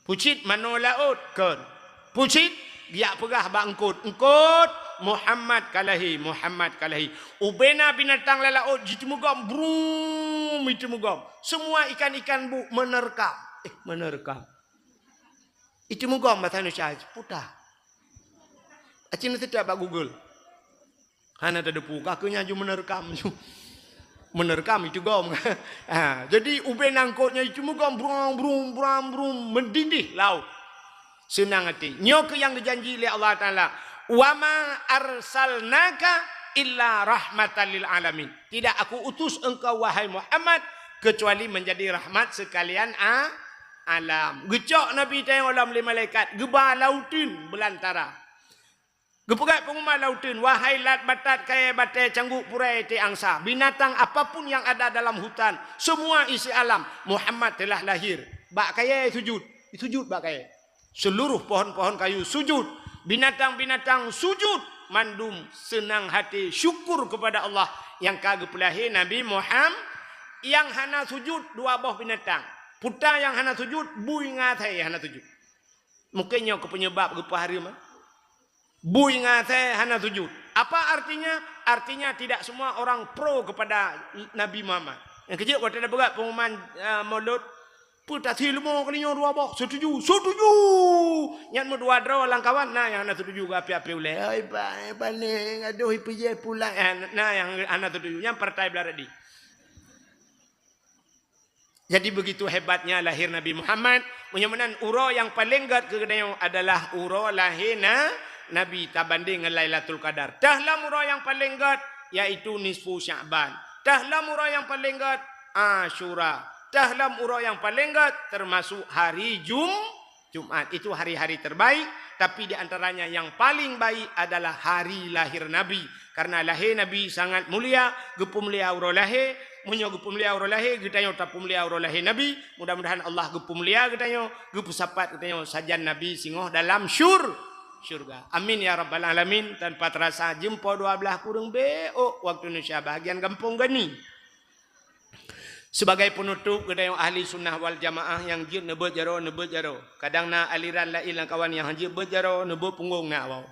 Speaker 1: Pucit mano laut kan. Pucit dia pegah bangkut. Engkut Muhammad kalahi. Ubena binatang laut jitumugam brum jitumugam. Semua ikan-ikan bu menerkam. Jitumugam bahasa Indonesia putah. Acin tidak bak Google. Hana ada depu kakunya ju menerkam ju. Menerkam itu gom. Jadi uben angkotnya itu gom brum mendindih laut. Senang hati. Nyok yang dijanji oleh Allah Taala. Wa ma arsalnaka illa rahmatan lil alamin. Tidak aku utus engkau wahai Muhammad kecuali menjadi rahmat sekalian alam. Gecok Nabi tengok alam oleh malaikat. Gebah lautin belantara. Gepegat pengumuman lautin. Wahai lat batat kaya batai cangguk purai te angsa. Binatang apapun yang ada dalam hutan. Semua isi alam. Muhammad telah lahir. Bak kaya sujud. Sujud bak kaya. Seluruh pohon-pohon kayu sujud. Binatang-binatang sujud. Mandum senang hati. Syukur kepada Allah. Yang kagak pelahir Nabi Muhammad. Yang hana sujud dua buah binatang. Putar yang hana sujud, bui ngatai hana sujud. Mungkinnya ke penyebab ke hari mah. Bui ngatai hana sujud. Apa artinya? Artinya tidak semua orang pro kepada Nabi Muhammad. Yang kecil kalau tidak berat pengumuman maulud, putar silmo kalinya dua buah, setuju. Yang mau dua draw langkawan, nah yang hana setuju ke api-api ulai. Ai paling aduh ipije pula. Nah yang hana setuju, yang partai belaradi. Jadi begitu hebatnya lahir Nabi Muhammad. Mudah-mudahan uro yang paling gat kegedean adalah uro lahirna Nabi tabanding dengan Lailatul Qadar. Dahlah uro yang paling gat yaitu nisfu Sya'ban. Dahlah uro yang paling gat Asyura. Dahlah uro yang paling gat termasuk hari Jumat. Itu hari-hari terbaik. Tapi di antaranya yang paling baik adalah hari lahir Nabi. Karena lahir Nabi sangat mulia. Gepu mulia uro lahir. Munyo gepu mulia uro lahir. Getanyo tapu mulia uro lahir Nabi. Mudah-mudahan Allah gepu mulia getanyo. Gepu sapat getanyo sajan Nabi singoh dalam syurga. Amin ya rabbal alamin. Tanpa terasa jempo 12 kurang beo. Waktu Indonesia bahagian kampung gani. Sebagai penutup getanyo ahli sunnah wal jamaah yang jir nebut jaro. Kadang na aliran lain kawan yang hajir bet jaro nebut punggung nak wow.